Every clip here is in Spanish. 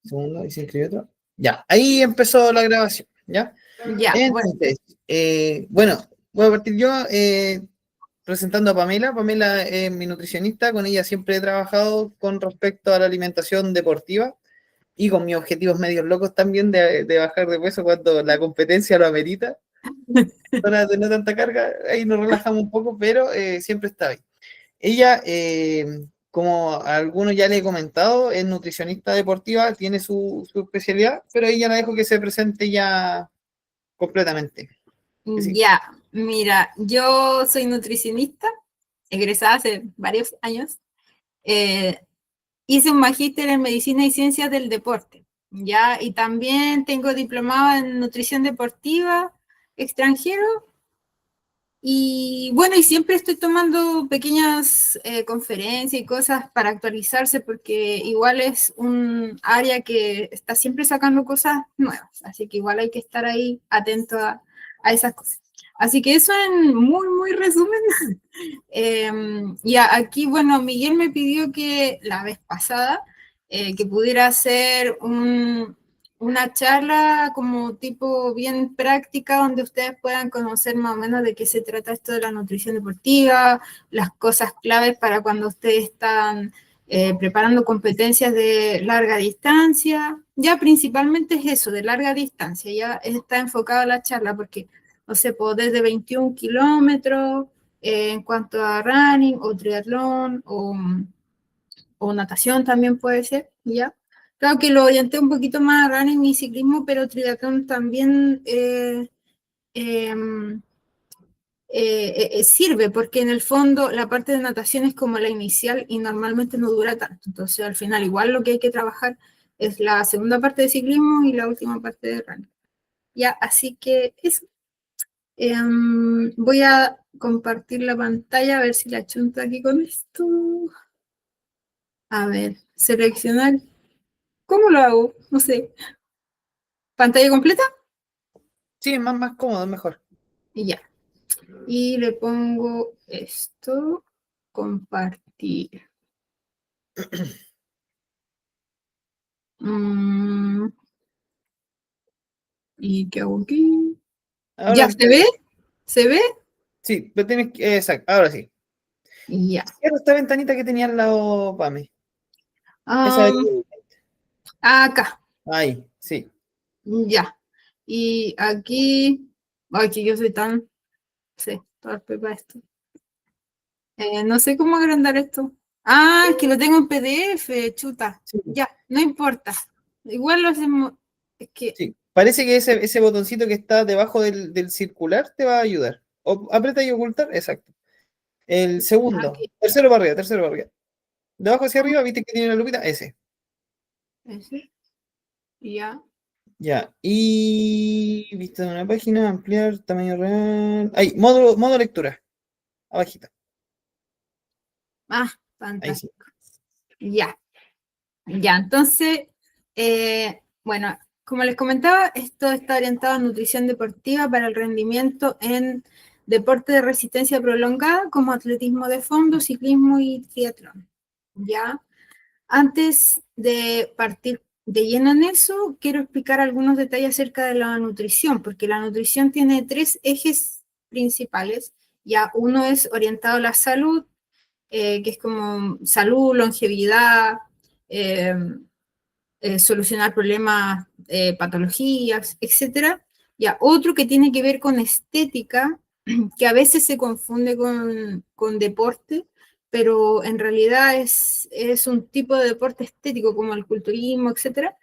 Segundo, y se inscribió otro. Ya, ahí empezó la grabación, ¿ya? Ya, bueno. Entonces, bueno, voy a partir yo presentando a Pamela. Pamela es mi nutricionista, con ella siempre he trabajado con respecto a la alimentación deportiva y con mis objetivos medios locos también de bajar de peso cuando la competencia lo amerita. Zonas de no tanta carga, ahí nos relajamos un poco, pero siempre está ahí. Ella, como a algunos ya le he comentado, es nutricionista deportiva, tiene su especialidad, pero ella la dejo que se presente ya completamente. Sí. Ya, mira, yo soy nutricionista, egresada hace varios años. Hice un magíster en medicina y ciencias del deporte, ya, y también tengo diplomado en nutrición deportiva extranjero. Y bueno, y siempre estoy tomando pequeñas conferencias y cosas para actualizarse porque igual es un área que está siempre sacando cosas nuevas, así que igual hay que estar ahí atento a esas cosas. Así que eso en muy, muy resumen. Y aquí, bueno, Miguel me pidió que la vez pasada que pudiera hacer una charla como tipo bien práctica donde ustedes puedan conocer más o menos de qué se trata esto de la nutrición deportiva, las cosas claves para cuando ustedes están preparando competencias de larga distancia. Ya principalmente es eso, de larga distancia, ya está enfocada la charla porque, no sé, pues desde 21 kilómetros en cuanto a running o triatlón o natación también puede ser, ¿ya? Claro que lo orienté un poquito más a running y ciclismo, pero triatlón también eh, sirve, porque en el fondo la parte de natación es como la inicial y normalmente no dura tanto. Entonces, al final, igual lo que hay que trabajar es la segunda parte de ciclismo y la última parte de running. Ya, así que eso. Voy a compartir la pantalla a ver si la chunto aquí con esto. A ver, seleccionar. ¿Cómo lo hago? No sé. ¿Pantalla completa? Sí, es más cómodo, es mejor. Y ya. Y le pongo esto. Compartir. Mm, ¿Y qué hago aquí? Ahora ¿Ya se ve? ¿Se ve? sí, pero tienes que, exacto, ahora sí. Ya. Cierra esta ventanita que tenía al lado, Pame. Esa de... Um, Acá. Ahí, sí. Ya. Y aquí. Aquí yo soy tan. Sí, torpe para esto. No sé cómo agrandar esto. Ah, es que lo tengo en PDF, chuta. Sí, Ya, no importa. Igual lo hacemos. Es que. sí. Parece que ese botoncito que está debajo del circular te va a ayudar. O, aprieta y ocultar, exacto. El segundo, Aquí. tercero para arriba, tercero para arriba. De abajo hacia arriba, viste que tiene una lupita, ese. Ese. Ya. Ya. Y vista de una página, ampliar, tamaño real. Ahí, modo lectura. Abajito. Ah, Ahí sí. fantástico. Ya. Ya, entonces, bueno, como les comentaba, esto está orientado a nutrición deportiva para el rendimiento en deporte de resistencia prolongada, como atletismo de fondo, ciclismo y triatlón. Ya. Antes de partir de lleno en eso, quiero explicar algunos detalles acerca de la nutrición, porque la nutrición tiene tres ejes principales. Ya uno es orientado a la salud, que es como salud, longevidad, eh, solucionar problemas, patologías, etcétera. Ya otro que tiene que ver con estética, que a veces se confunde con deporte, pero en realidad es un tipo de deporte estético como el culturismo, etcétera,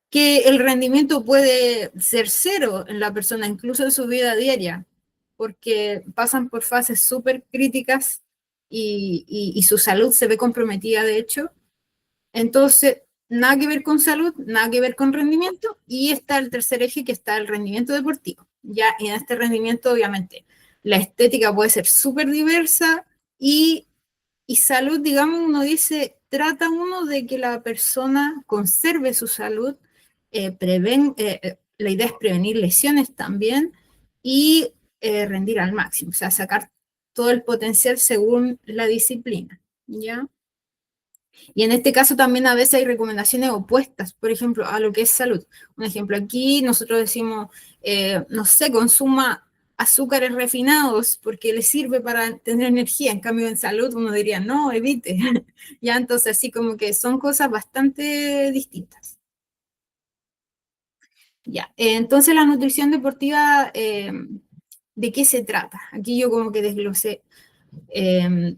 que el rendimiento puede ser cero en la persona, incluso en su vida diaria, porque pasan por fases súper críticas y su salud se ve comprometida, de hecho. Entonces, nada que ver con salud, nada que ver con rendimiento, y está el tercer eje que está el rendimiento deportivo. Ya en este rendimiento, obviamente, la estética puede ser súper diversa y salud, digamos, uno dice, trata uno de que la persona conserve su salud, la idea es prevenir lesiones también y rendir al máximo, o sea, sacar todo el potencial según la disciplina, ¿ya? Y en este caso también a veces hay recomendaciones opuestas, por ejemplo, a lo que es salud. Un ejemplo, aquí nosotros decimos, no sé, consuma azúcares refinados porque le sirve para tener energía. En cambio, en salud uno diría, no, evite. Ya, entonces así como que son cosas bastante distintas. Ya, entonces la nutrición deportiva, ¿de qué se trata? Aquí yo como que desglosé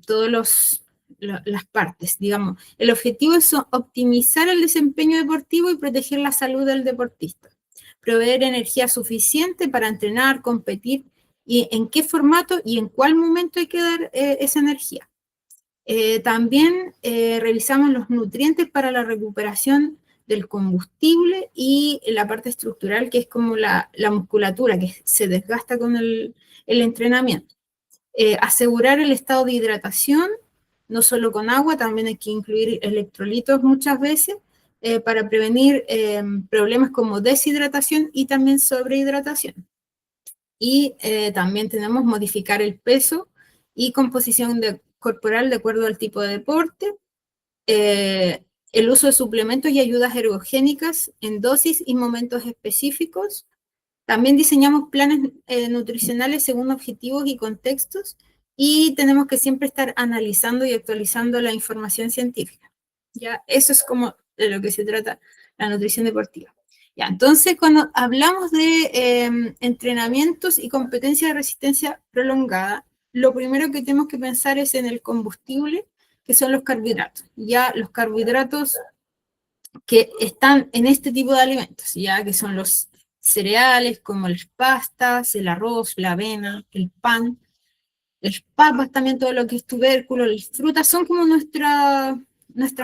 todas las partes, digamos. El objetivo es optimizar el desempeño deportivo y proteger la salud del deportista. Proveer energía suficiente para entrenar, competir y en qué formato y en cuál momento hay que dar esa energía. También revisamos los nutrientes para la recuperación del combustible y la parte estructural, que es como la musculatura, que se desgasta con el entrenamiento. Asegurar el estado de hidratación, no solo con agua, también hay que incluir electrolitos muchas veces para prevenir problemas como deshidratación y también sobrehidratación. Y también tenemos modificar el peso y composición corporal de acuerdo al tipo de deporte, el uso de suplementos y ayudas ergogénicas en dosis y momentos específicos. También diseñamos planes nutricionales según objetivos y contextos y tenemos que siempre estar analizando y actualizando la información científica. ¿Ya? Eso es como de lo que se trata la nutrición deportiva. Ya, entonces, cuando hablamos de entrenamientos y competencia de resistencia prolongada, lo primero que tenemos que pensar es en el combustible, que son los carbohidratos. Ya los carbohidratos que están en este tipo de alimentos, ya que son los cereales como las pastas, el arroz, la avena, el pan, las papas también, todo lo que es tubérculo, las frutas, son como nuestras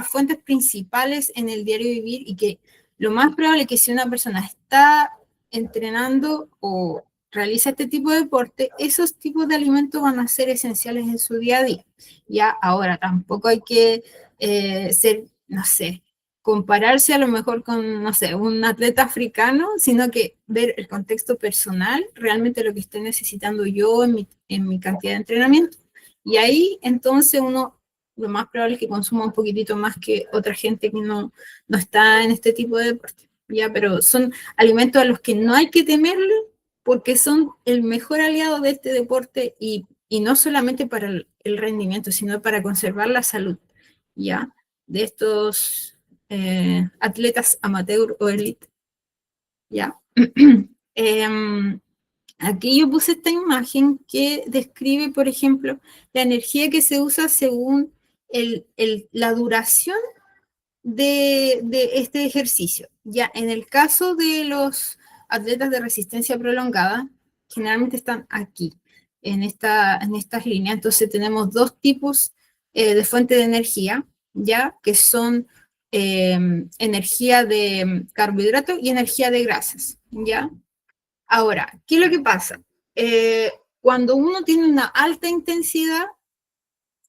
fuentes principales en el diario vivir y que lo más probable es que si una persona está entrenando o realiza este tipo de deporte, esos tipos de alimentos van a ser esenciales en su día a día. Ya ahora tampoco hay que ser, no sé, compararse a lo mejor con, no sé, un atleta africano, sino que ver el contexto personal, realmente lo que estoy necesitando yo en mi cantidad de entrenamiento. Y ahí entonces uno, lo más probable es que consuma un poquitito más que otra gente que no está en este tipo de deporte. Ya, pero son alimentos a los que no hay que temerle porque son el mejor aliado de este deporte y no solamente para el rendimiento, sino para conservar la salud, ¿ya? De estos atletas amateur o elite, ¿ya? Aquí yo puse esta imagen que describe, por ejemplo, la energía que se usa según la duración de este ejercicio. Ya en el caso de los atletas de resistencia prolongada, generalmente están aquí, en estas líneas. Entonces tenemos dos tipos de fuente de energía, ya que son energía de carbohidratos y energía de grasas, ya. Ahora, ¿qué es lo que pasa? Cuando uno tiene una alta intensidad,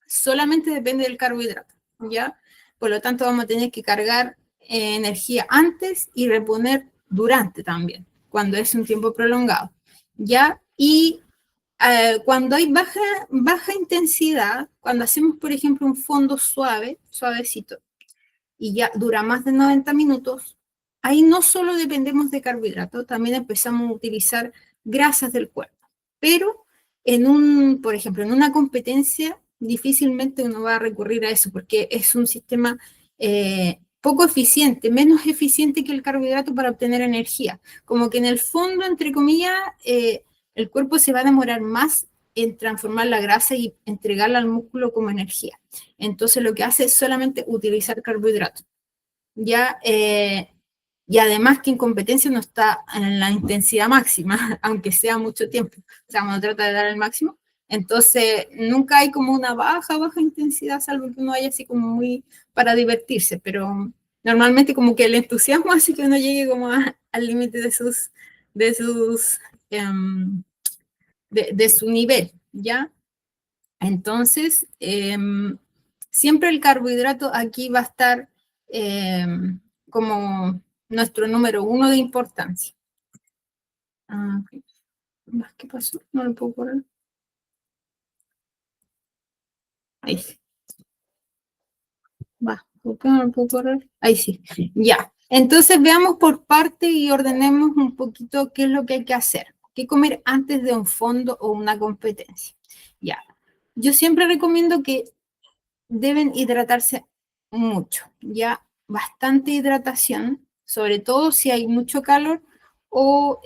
solamente depende del carbohidrato, ¿ya? Por lo tanto, vamos a tener que cargar energía antes y reponer durante también, cuando es un tiempo prolongado, ¿ya? Y cuando hay baja intensidad, cuando hacemos, por ejemplo, un fondo suavecito, y ya dura más de 90 minutos, ahí no solo dependemos de carbohidratos, también empezamos a utilizar grasas del cuerpo. Pero por ejemplo, en una competencia, difícilmente uno va a recurrir a eso porque es un sistema poco eficiente, menos eficiente que el carbohidrato para obtener energía. Como que en el fondo, entre comillas, el cuerpo se va a demorar más en transformar la grasa y entregarla al músculo como energía. Entonces lo que hace es solamente utilizar carbohidratos. Ya, y además que en competencia no está en la intensidad máxima, aunque sea mucho tiempo. O sea, uno trata de dar el máximo. Entonces, nunca hay como una baja intensidad, salvo que uno vaya así como muy para divertirse, pero normalmente como que el entusiasmo hace que uno llegue como al límite de sus, de su nivel, ¿ya? Entonces, siempre el carbohidrato aquí va a estar como nuestro número uno de importancia. ¿Qué pasó? No lo puedo poner. Ahí. Va. ¿Por qué no lo puedo correr? Ahí sí. Ya. Entonces veamos por parte y ordenemos un poquito qué es lo que hay que hacer. ¿Qué comer antes de un fondo o una competencia? Ya. Yo siempre recomiendo que deben hidratarse mucho, ya bastante hidratación, sobre todo si hay mucho calor o,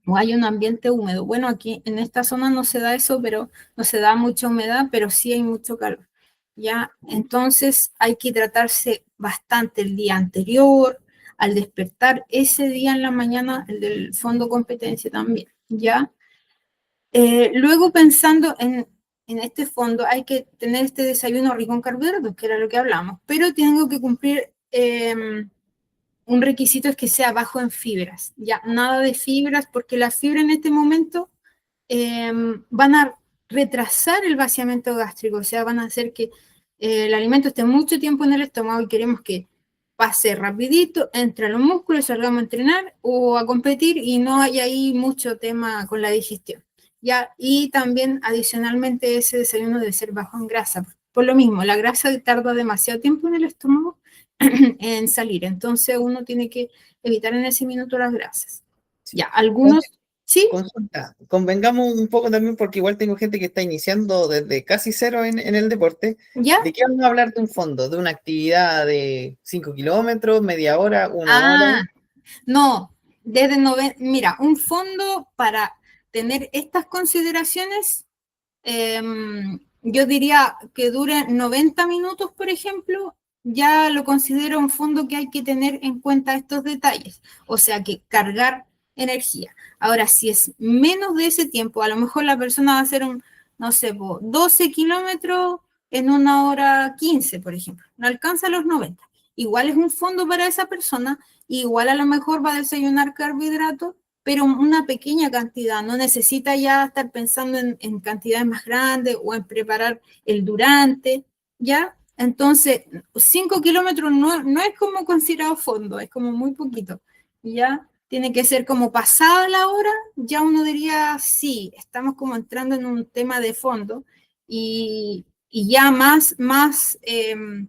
o hay un ambiente húmedo. Bueno, aquí en esta zona no se da eso, pero no se da mucha humedad, pero sí hay mucho calor. Ya, entonces hay que hidratarse bastante el día anterior, al despertar ese día en la mañana, el del fondo competencia también, ¿ya? Luego pensando en este fondo, hay que tener este desayuno rico en carbohidratos, que era lo que hablamos, pero tengo que cumplir un requisito es que sea bajo en fibras, ya nada de fibras, porque las fibras en este momento van a retrasar el vaciamiento gástrico, o sea, van a hacer que el alimento esté mucho tiempo en el estómago y queremos que pase rapidito, entre los músculos, salgamos a entrenar o a competir y no hay ahí mucho tema con la digestión. ¿Ya? Y también adicionalmente ese desayuno debe ser bajo en grasa. Por lo mismo, la grasa tarda demasiado tiempo en el estómago en salir, entonces uno tiene que evitar en ese minuto las grasas. Sí. Ya, algunos, ¿sí? Consulta, convengamos un poco también porque igual tengo gente que está iniciando desde casi cero en el deporte. ¿Ya? ¿De qué vamos a hablar de un fondo? ¿De una actividad de 5 kilómetros, media hora, una hora? Ah, no, mira, un fondo para tener estas consideraciones, yo diría que dure 90 minutos, por ejemplo, ya lo considero un fondo que hay que tener en cuenta estos detalles, o sea que cargar energía. Ahora, si es menos de ese tiempo, a lo mejor la persona va a hacer no sé, 12 kilómetros en 1 hora 15, por ejemplo, no alcanza los 90. Igual es un fondo para esa persona, igual a lo mejor va a desayunar carbohidratos, pero una pequeña cantidad, no necesita ya estar pensando en cantidades más grandes o en preparar el durante, ¿ya? Entonces, 5 kilómetros no es como considerado fondo, es como muy poquito, ¿ya? Tiene que ser como pasada la hora, ya uno diría, sí, estamos como entrando en un tema de fondo y ya más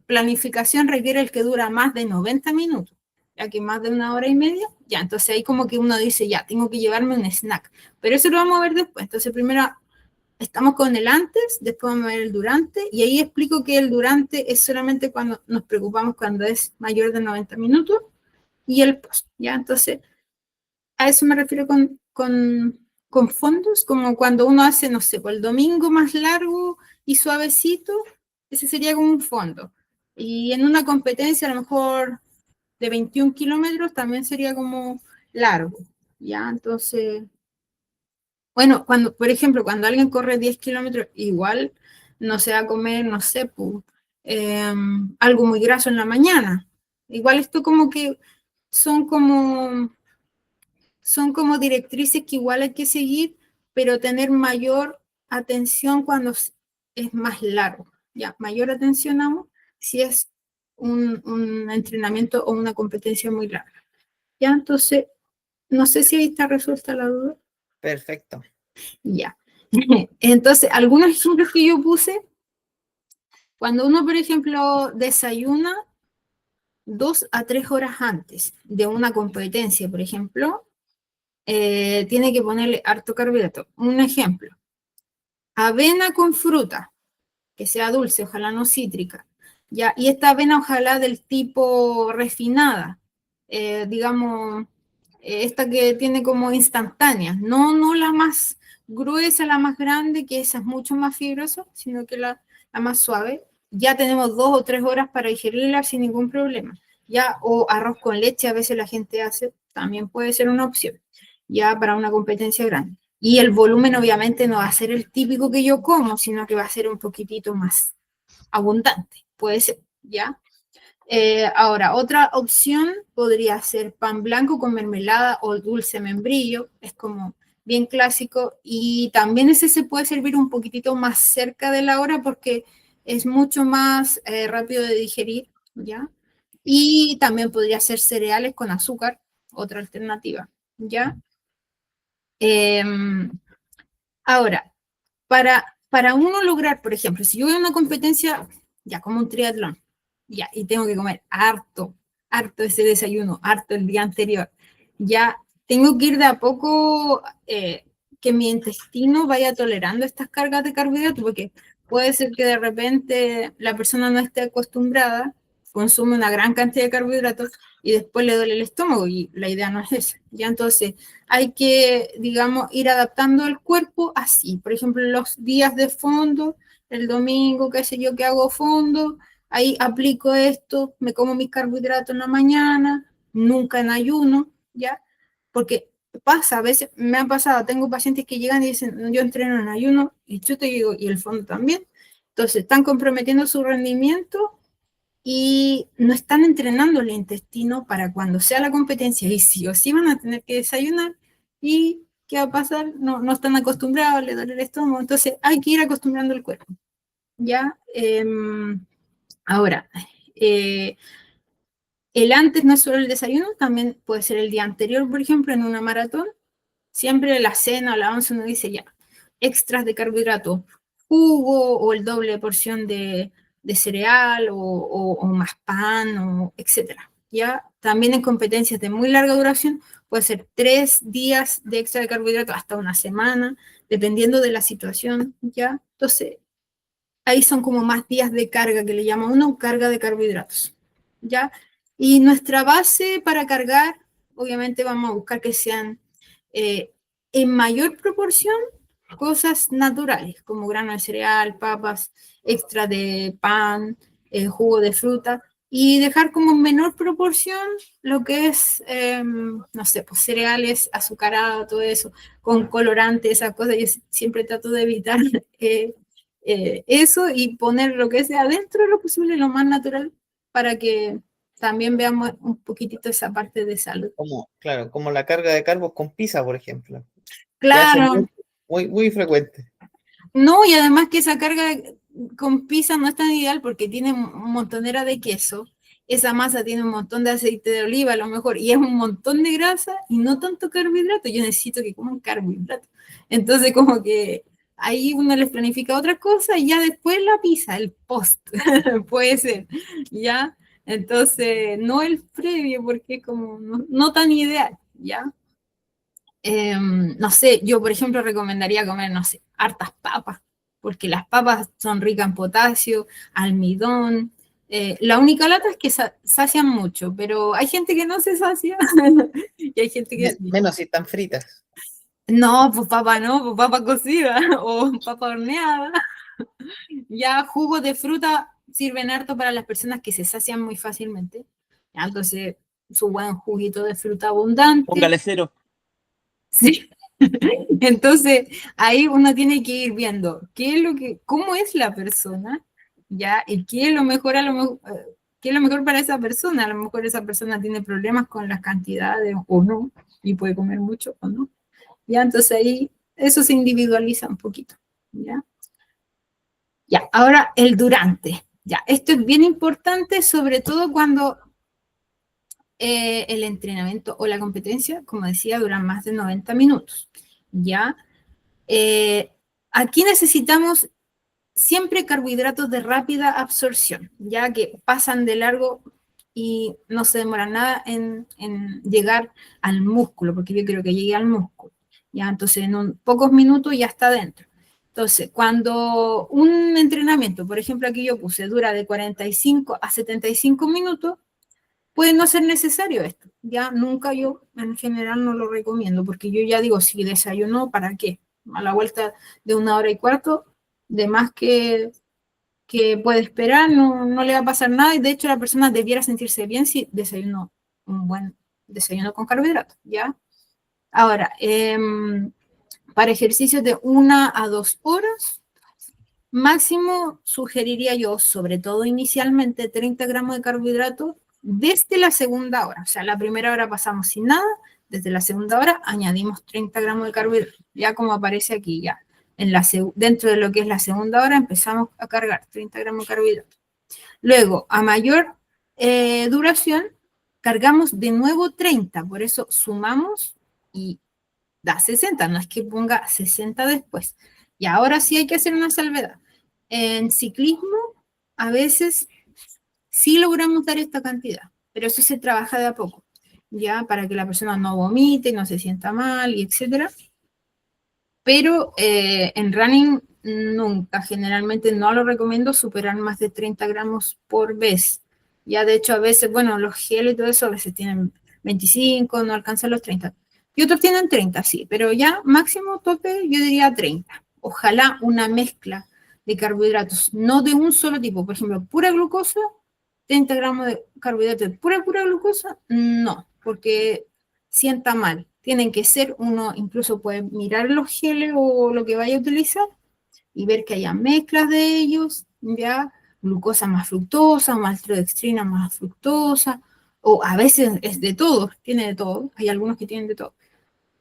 planificación requiere el que dura más de 90 minutos, ya que más de 1 hora y media, ya, entonces ahí como que uno dice, ya, tengo que llevarme un snack, pero eso lo vamos a ver después, entonces primero estamos con el antes, después vamos a ver el durante, y ahí explico que el durante es solamente cuando nos preocupamos cuando es mayor de 90 minutos, y el post, ya, entonces a eso me refiero con fondos, como cuando uno hace, no sé, por el domingo más largo y suavecito, ese sería como un fondo. Y en una competencia a lo mejor de 21 kilómetros también sería como largo, ¿ya? Entonces, bueno, cuando, por ejemplo, cuando alguien corre 10 kilómetros, igual no se va a comer, no sé, algo muy graso en la mañana. Igual esto como que son como son como directrices que igual hay que seguir, pero tener mayor atención cuando es más largo, ya, mayor atención aún si es un entrenamiento o una competencia muy larga. Ya, entonces, no sé si ahí está resuelta la duda. Perfecto. Ya. Entonces, algunos ejemplos que yo puse, cuando uno, por ejemplo, desayuna 2 a 3 horas antes de una competencia, por ejemplo, tiene que ponerle harto carbohidrato. Un ejemplo, avena con fruta, que sea dulce, ojalá no cítrica, ¿ya? Y esta avena ojalá del tipo refinada, digamos, esta que tiene como instantánea, no la más gruesa, la más grande, que esa es mucho más fibrosa, sino que la más suave. Ya tenemos 2 o 3 horas para digerirla sin ningún problema. Ya, o arroz con leche, a veces la gente hace, también puede ser una opción, ya para una competencia grande. Y el volumen obviamente no va a ser el típico que yo como, sino que va a ser un poquitito más abundante, puede ser, ¿ya? Ahora, otra opción podría ser pan blanco con mermelada o dulce membrillo, es como bien clásico, y también ese se puede servir un poquitito más cerca de la hora porque es mucho más rápido de digerir, ¿ya? Y también podría ser cereales con azúcar, otra alternativa, ¿ya? Eh, Ahora, para uno lograr, por ejemplo, si yo voy a una competencia, ya como un triatlón, ya, y tengo que comer harto, harto ese desayuno, harto el día anterior, ya tengo que ir de a poco, que mi intestino vaya tolerando estas cargas de carbohidratos, porque puede ser que de repente la persona no esté acostumbrada, consume una gran cantidad de carbohidratos y después le duele el estómago y la idea no es esa. Ya entonces hay que, digamos, ir adaptando el cuerpo así. Por ejemplo, los días de fondo, el domingo, qué sé yo, que hago fondo, ahí aplico esto, me como mis carbohidratos en la mañana, nunca en ayuno, ¿ya? Porque pasa, a veces me ha pasado, tengo pacientes que llegan y dicen, yo entreno en ayuno, y yo te digo, y el fondo también. Entonces, están comprometiendo su rendimiento y no están entrenando el intestino para cuando sea la competencia, y sí o sí van a tener que desayunar, y ¿qué va a pasar? No, no están acostumbrados, le duele el estómago, entonces hay que ir acostumbrando el cuerpo, ¿ya? Ahora, el antes no es solo el desayuno, también puede ser el día anterior, por ejemplo, en una maratón. Siempre la cena o la once uno dice ya, extras de carbohidrato, jugo o el doble de porción de cereal o más pan, o etcétera. Ya también en competencias de muy larga duración puede ser 3 días de extra de carbohidrato hasta una semana, dependiendo de la situación. Ya, entonces ahí son como más días de carga que le llama uno carga de carbohidratos. ¿Ya? Y nuestra base para cargar, obviamente vamos a buscar que sean, en mayor proporción, cosas naturales, como grano de cereal, papas, extra de pan, jugo de fruta, y dejar como en menor proporción lo que es, no sé, pues cereales, azucarado, todo eso, con colorante, esas cosas. Yo siempre trato de evitar eso, y poner lo que sea dentro de lo posible, lo más natural, para que también veamos un poquitito esa parte de salud. Como, claro, como la carga de carbos con pizza, por ejemplo, que hace Claro, muy frecuente. no, y además que esa carga con pizza no es tan ideal porque tiene montonera de queso, esa masa tiene un montón de aceite de oliva a lo mejor, y es un montón de grasa y no tanto carbohidrato. Yo necesito que coman carbohidrato. Entonces como que ahí uno les planifica otra cosa y ya después la pizza, el post, puede ser, ¿ya? Entonces, no el previo porque como no, no tan ideal, ¿ya? No sé, yo por ejemplo recomendaría comer, no sé, hartas papas, porque las papas son ricas en potasio, almidón. La única lata es que sacian mucho, pero hay gente que no se sacia y hay gente que sí. Menos si están fritas. No, pues papa no, pues papa cocida o papa horneada. Ya jugos de fruta sirven harto para las personas que se sacian muy fácilmente. Ya, entonces, su buen juguito de fruta abundante. Póngale cero. Sí. Entonces, ahí uno tiene que ir viendo qué es lo que, cómo es la persona, ya, y qué es lo mejor qué es lo mejor para esa persona. A lo mejor esa persona tiene problemas con las cantidades o no, y puede comer mucho o no. Ya, entonces ahí eso se individualiza un poquito, ya. Ya, ahora el durante. Ya, esto es bien importante, sobre todo cuando el entrenamiento o la competencia, como decía, dura más de 90 minutos. Ya, Eh, aquí necesitamos siempre carbohidratos de rápida absorción, ya que pasan de largo y no se demora nada en llegar al músculo, porque yo quiero que llegue al músculo. Ya, entonces en pocos minutos ya está dentro. Entonces, cuando un entrenamiento, por ejemplo, aquí yo puse, dura de 45 a 75 minutos, puede no ser necesario esto. Ya nunca, yo en general no lo recomiendo, porque yo ya digo, si desayuno, ¿para qué? A la vuelta de 1 hora y cuarto, de más que puede esperar, no, no le va a pasar nada, y de hecho la persona debiera sentirse bien si desayuno un buen desayuno con carbohidratos, ¿ya? Ahora, para ejercicios de 1 a 2 horas, máximo sugeriría yo, sobre todo inicialmente, 30 gramos de carbohidratos desde la segunda hora. O sea, la primera hora pasamos sin nada, desde la segunda hora añadimos 30 gramos de carbohidratos, ya como aparece aquí, ya. Dentro de lo que es la segunda hora empezamos a cargar 30 gramos de carbohidratos. Luego, a mayor duración, cargamos de nuevo 30, por eso sumamos y da 60, no es que ponga 60 después. Y ahora sí hay que hacer una salvedad. En ciclismo, a veces sí logramos dar esta cantidad, pero eso se trabaja de a poco, ya, para que la persona no vomite, no se sienta mal, y etcétera. Pero en running nunca, generalmente no lo recomiendo superar más de 30 gramos por vez. Ya de hecho a veces, bueno, los geles y todo eso a veces tienen 25, no alcanzan los 30. Y otros tienen 30, sí, pero ya máximo tope yo diría 30. Ojalá una mezcla de carbohidratos, no de un solo tipo. Por ejemplo, pura glucosa, 30 gramos de carbohidratos de pura glucosa, no, porque sienta mal. Tienen que ser, uno incluso puede mirar los geles o lo que vaya a utilizar y ver que haya mezclas de ellos, ya, glucosa más fructosa, maltodextrina más fructosa, o a veces es de todo, tiene de todo, hay algunos que tienen de todo,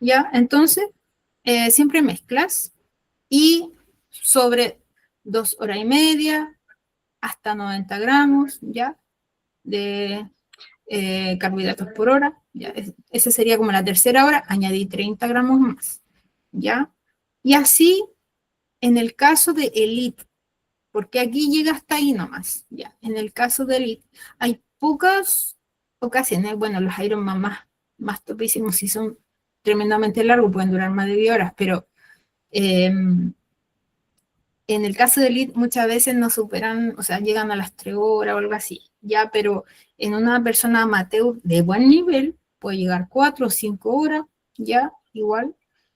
ya, entonces, siempre mezclas y sobre 2 horas y media hasta 90 gramos, ya, de carbohidratos por hora, ya, esa sería como la tercera hora, añadí 30 gramos más, ¿ya? Y así, en el caso de Elite, porque aquí llega hasta ahí nomás, ¿ya? En el caso de Elite, hay pocas ocasiones, bueno, los Ironman más topísimos, si son tremendamente largos, pueden durar más de 10 horas, pero en el caso de Elite muchas veces no superan, o sea, llegan a las 3 horas o algo así, ya, pero en una persona amateur de buen nivel puede llegar 4 o 5 horas, ya, igual.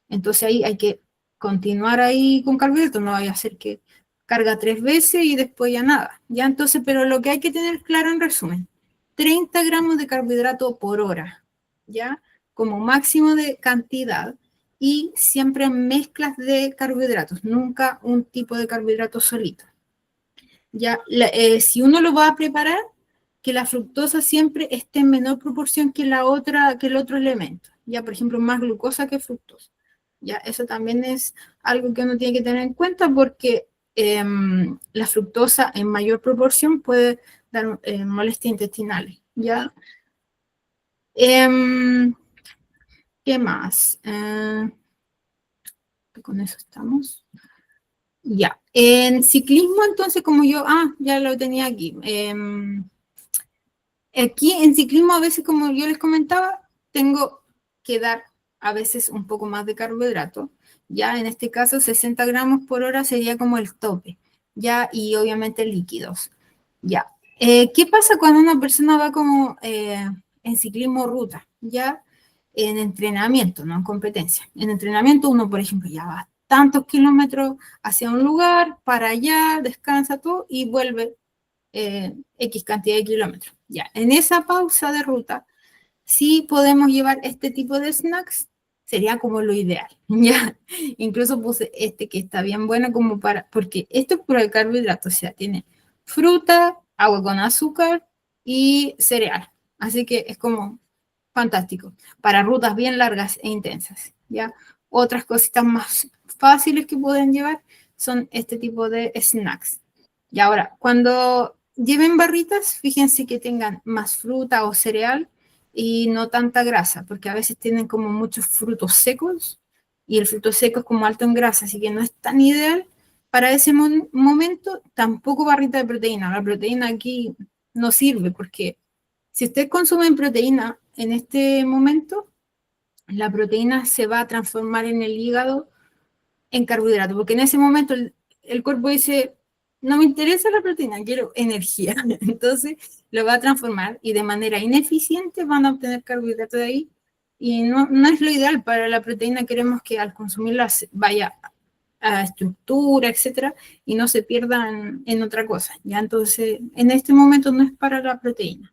Entonces ahí hay que continuar ahí con carbohidratos, no vaya a ser que carga 3 veces y después ya nada, ya. Entonces, pero lo que hay que tener claro en resumen, 30 gramos de carbohidrato por hora, ya, como máximo de cantidad, y siempre mezclas de carbohidratos, nunca un tipo de carbohidrato solito. Ya, si uno lo va a preparar, que la fructosa siempre esté en menor proporción que que el otro elemento. Ya, por ejemplo, más glucosa que fructosa. Ya, eso también es algo que uno tiene que tener en cuenta porque la fructosa en mayor proporción puede dar molestias intestinales. Ya. ¿Qué más? Con eso estamos. Ya, en ciclismo entonces como yo, ya lo tenía aquí. Aquí en ciclismo a veces como yo les comentaba, tengo que dar a veces un poco más de carbohidrato. Ya en este caso 60 gramos por hora sería como el tope. Ya, y obviamente líquidos. Ya. ¿Qué pasa cuando una persona va como en ciclismo ruta? Ya en entrenamiento, no en competencia. En entrenamiento uno, por ejemplo, ya va tantos kilómetros hacia un lugar, para allá, descansa todo y vuelve X cantidad de kilómetros. Ya, en esa pausa de ruta, si podemos llevar este tipo de snacks, sería como lo ideal. Ya, incluso puse este que está bien bueno como para, porque esto es puro carbohidrato, o sea, tiene fruta, agua con azúcar y cereal. Así que es como fantástico para rutas bien largas e intensas. ¿Ya? Otras cositas más fáciles que pueden llevar son este tipo de snacks. Y ahora, cuando lleven barritas, fíjense que tengan más fruta o cereal y no tanta grasa, porque a veces tienen como muchos frutos secos y el fruto seco es como alto en grasa, así que no es tan ideal para ese momento. Tampoco barrita de proteína. La proteína aquí no sirve porque si usted consume proteína en este momento, la proteína se va a transformar en el hígado en carbohidrato, porque en ese momento el cuerpo dice, no me interesa la proteína, quiero energía. Entonces lo va a transformar y de manera ineficiente van a obtener carbohidrato de ahí. Y no es lo ideal para la proteína, queremos que al consumirla vaya a estructura, etcétera, y no se pierdan en otra cosa. Ya, entonces, en este momento no es para la proteína.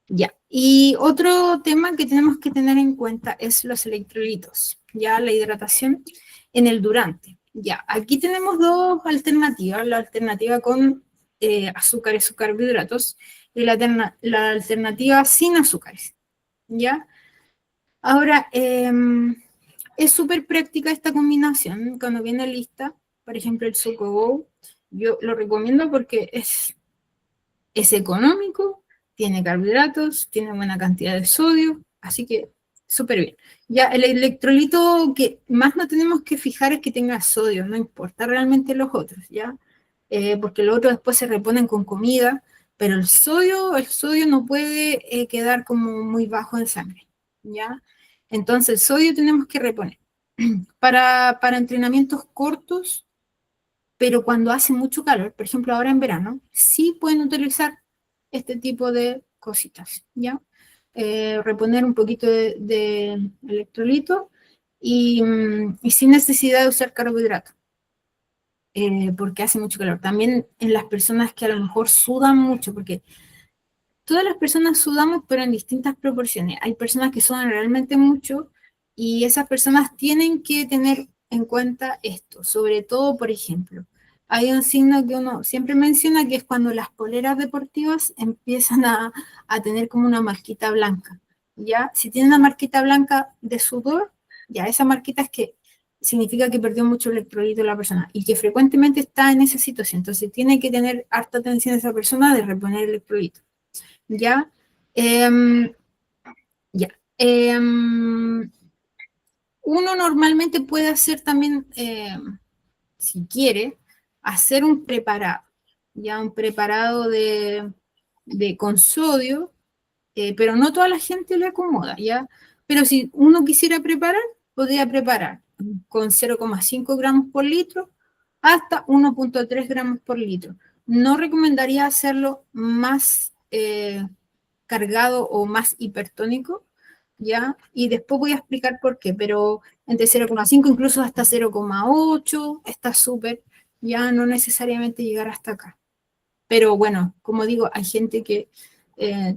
Ya, y otro tema que tenemos que tener en cuenta es los electrolitos, ya la hidratación en el durante. Ya, aquí tenemos dos alternativas, la alternativa con azúcares o carbohidratos y la alternativa sin azúcares, ¿ya? Ahora, es súper práctica esta combinación cuando viene lista, por ejemplo el Suco yo lo recomiendo porque es económico, tiene carbohidratos, tiene buena cantidad de sodio, así que súper bien. Ya, el electrolito que más no tenemos que fijar es que tenga sodio, no importa realmente los otros, ¿ya? Porque los otros después se reponen con comida, pero el sodio no puede quedar como muy bajo en sangre, ¿ya? Entonces el sodio tenemos que reponer. Para entrenamientos cortos, pero cuando hace mucho calor, por ejemplo ahora en verano, sí pueden utilizar este tipo de cositas, ¿ya? Reponer un poquito de electrolito y sin necesidad de usar carbohidratos, porque hace mucho calor. También en las personas que a lo mejor sudan mucho, porque todas las personas sudamos, pero en distintas proporciones. Hay personas que sudan realmente mucho y esas personas tienen que tener en cuenta esto. Sobre todo, por ejemplo, hay un signo que uno siempre menciona que es cuando las poleras deportivas empiezan a tener como una marquita blanca. ¿Ya? Si tiene una marquita blanca de sudor, ya esa marquita es que significa que perdió mucho electrolito la persona y que frecuentemente está en esa situación. Entonces tiene que tener harta atención esa persona de reponer electrolito. ¿Ya? Em, ya. Uno normalmente puede hacer también, si quiere, hacer un preparado, ya un preparado con sodio, pero no toda la gente le acomoda, ¿ya? Pero si uno quisiera preparar, podría preparar con 0,5 gramos por litro hasta 1,3 gramos por litro. No recomendaría hacerlo más cargado o más hipertónico, ¿ya? Y después voy a explicar por qué, pero entre 0,5 incluso hasta 0,8 está súper, ya no necesariamente llegar hasta acá. Pero bueno, como digo, hay gente que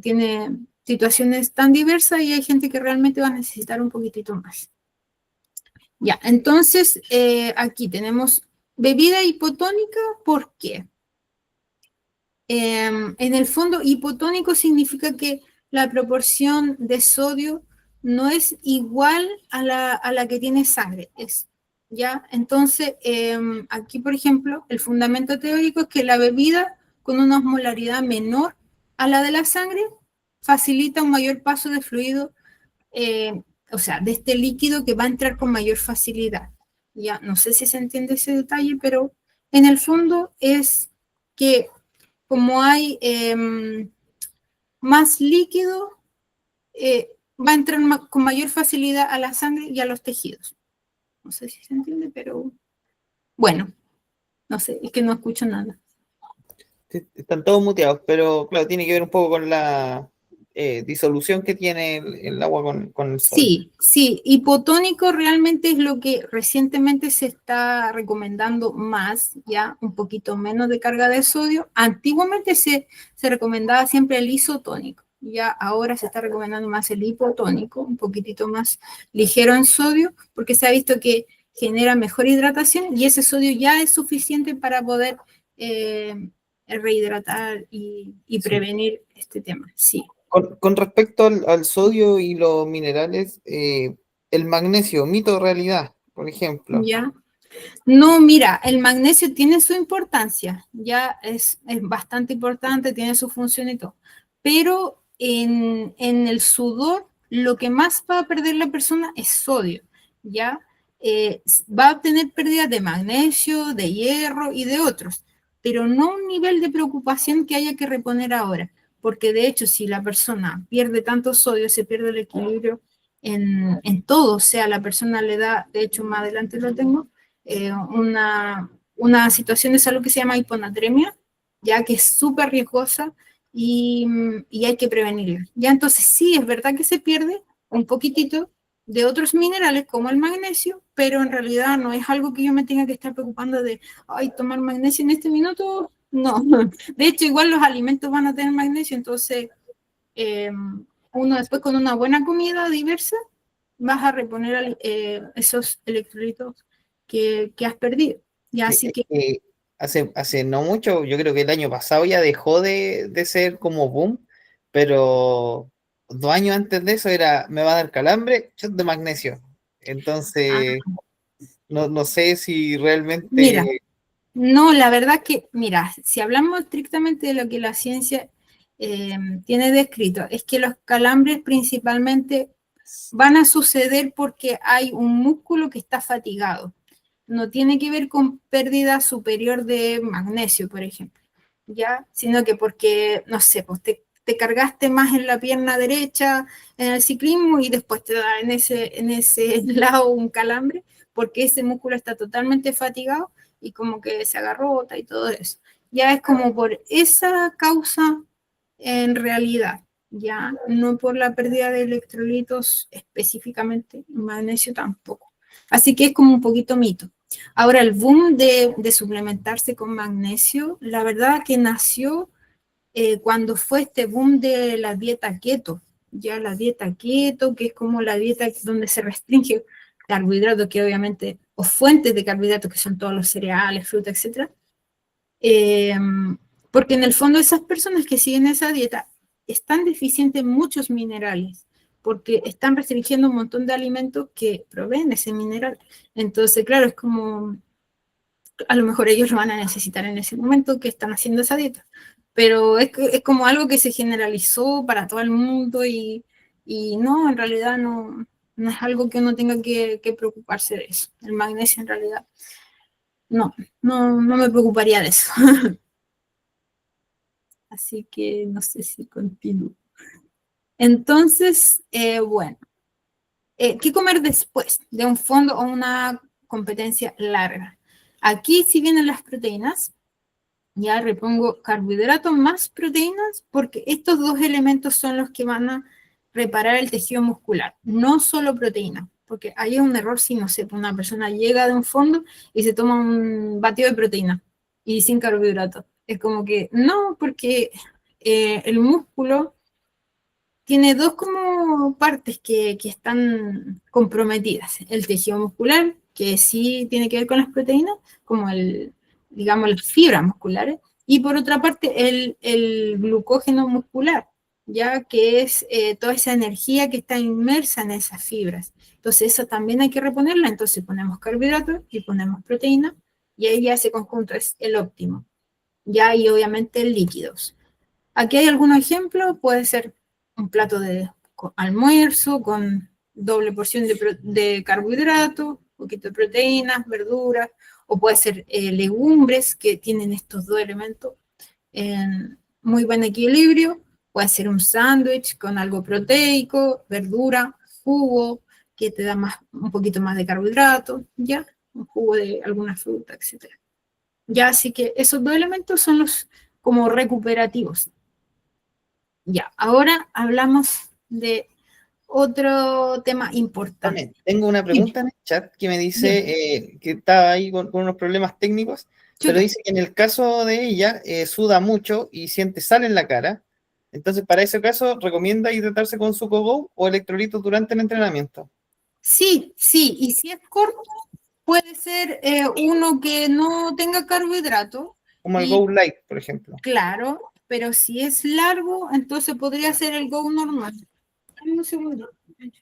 tiene situaciones tan diversas y hay gente que realmente va a necesitar un poquitito más. Ya, entonces aquí tenemos bebida hipotónica, ¿por qué? En el fondo, hipotónico significa que la proporción de sodio no es igual a la que tiene sangre. ¿Ya? Entonces, aquí, por ejemplo, el fundamento teórico es que la bebida con una osmolaridad menor a la de la sangre facilita un mayor paso de fluido, o sea, de este líquido que va a entrar con mayor facilidad. Ya, no sé si se entiende ese detalle, pero en el fondo es que como hay más líquido, va a entrar con mayor facilidad a la sangre y a los tejidos. No sé si se entiende, pero bueno, no sé, es que no escucho nada. Sí, están todos muteados, pero claro, tiene que ver un poco con la disolución que tiene el agua con el sodio. Sí, sí, hipotónico realmente es lo que recientemente se está recomendando más, ya un poquito menos de carga de sodio. Antiguamente se recomendaba siempre el isotónico, ya ahora se está recomendando más el hipotónico, un poquitito más ligero en sodio, porque se ha visto que genera mejor hidratación y ese sodio ya es suficiente para poder rehidratar y Sí. prevenir este tema. Sí. Con respecto al sodio y los minerales, el magnesio, mito o realidad, por ejemplo. ¿Ya? No, mira, el magnesio tiene su importancia, ya es bastante importante, tiene su función y todo, pero en el sudor lo que más va a perder la persona es sodio, ya. Va a tener pérdidas de magnesio, de hierro y de otros, pero no un nivel de preocupación que haya que reponer ahora, porque de hecho si la persona pierde tanto sodio, se pierde el equilibrio en todo, o sea, la persona le da, de hecho más adelante lo tengo, una situación de salud que se llama hiponatremia, ya que es súper riesgosa y hay que prevenirla. Ya entonces sí, es verdad que se pierde un poquitito de otros minerales como el magnesio, pero en realidad no es algo que yo me tenga que estar preocupando de, ay, tomar magnesio en este minuto. No, de hecho igual los alimentos van a tener magnesio, entonces eh, uno después con una buena comida diversa vas a reponer esos electrolitos que has perdido. Ya, Sí, así que, hace no mucho, yo creo que el año pasado ya dejó de ser como boom, pero 2 años antes de eso era, me va a dar calambre, shot de magnesio. Entonces, ah, no sé si mira, realmente no, la verdad que, mira, si hablamos estrictamente de lo que la ciencia tiene descrito, es que los calambres principalmente van a suceder porque hay un músculo que está fatigado. No tiene que ver con pérdida superior de magnesio, por ejemplo. ¿ya? Sino que porque, no sé, pues te cargaste más en la pierna derecha en el ciclismo y después te da en ese lado un calambre, porque ese músculo está totalmente fatigado y como que se agarrota y todo eso. Ya es como por esa causa en realidad, ya no por la pérdida de electrolitos específicamente, magnesio tampoco. Así que es como un poquito mito. Ahora, el boom de suplementarse con magnesio, la verdad que nació cuando fue este boom de la dieta keto, ya la dieta keto, que es como la dieta donde se restringe carbohidratos, que obviamente, o fuentes de carbohidratos, que son todos los cereales, fruta, etc. Eh, porque en el fondo esas personas que siguen esa dieta están deficientes en muchos minerales, porque están restringiendo un montón de alimentos que proveen ese mineral. Entonces, claro, es como, a lo mejor ellos lo van a necesitar en ese momento que están haciendo esa dieta, pero es como algo que se generalizó para todo el mundo y no, en realidad no, no es algo que uno tenga que preocuparse de eso. El magnesio en realidad, no, no me preocuparía de eso. Así que no sé si continúo. Entonces, bueno, ¿qué comer después de un fondo o una competencia larga? Aquí, si vienen las proteínas, ya repongo carbohidratos más proteínas, porque estos dos elementos son los que van a reparar el tejido muscular, no solo proteína, porque hay un error si, no sé, una persona llega de un fondo y se toma un batido de proteína y sin carbohidratos. Es como que no, porque el músculo tiene dos como partes que están comprometidas. El tejido muscular, que sí tiene que ver con las proteínas, como digamos, las fibras musculares, y por otra parte el glucógeno muscular, ya que es toda esa energía que está inmersa en esas fibras. Entonces eso también hay que reponerla, entonces ponemos carbohidratos y ponemos proteína, y ahí ya ese conjunto es el óptimo. Ya, y obviamente líquidos. Aquí hay algunos ejemplos, puede ser un plato de almuerzo con doble porción de carbohidratos, un poquito de proteínas, verduras, o puede ser legumbres que tienen estos dos elementos en muy buen equilibrio, puede ser un sándwich con algo proteico, verdura, jugo, que te da un poquito más de carbohidratos, ya, un jugo de alguna fruta, etc. Ya, así que esos dos elementos son los como recuperativos. Ya, ahora hablamos de otro tema importante. También tengo una Dime, pregunta en el chat que me dime, dice que está ahí con unos problemas técnicos, pero chuta. dice que en el caso de ella suda mucho y siente sal en la cara. Entonces, para ese caso, ¿recomienda hidratarse con su Go o electrolitos durante el entrenamiento? Sí, sí, y si es corto, puede ser uno que no tenga carbohidrato, Como el y Go Light, por ejemplo. claro, pero si es largo, entonces podría ser el Go normal. Dame un segundo.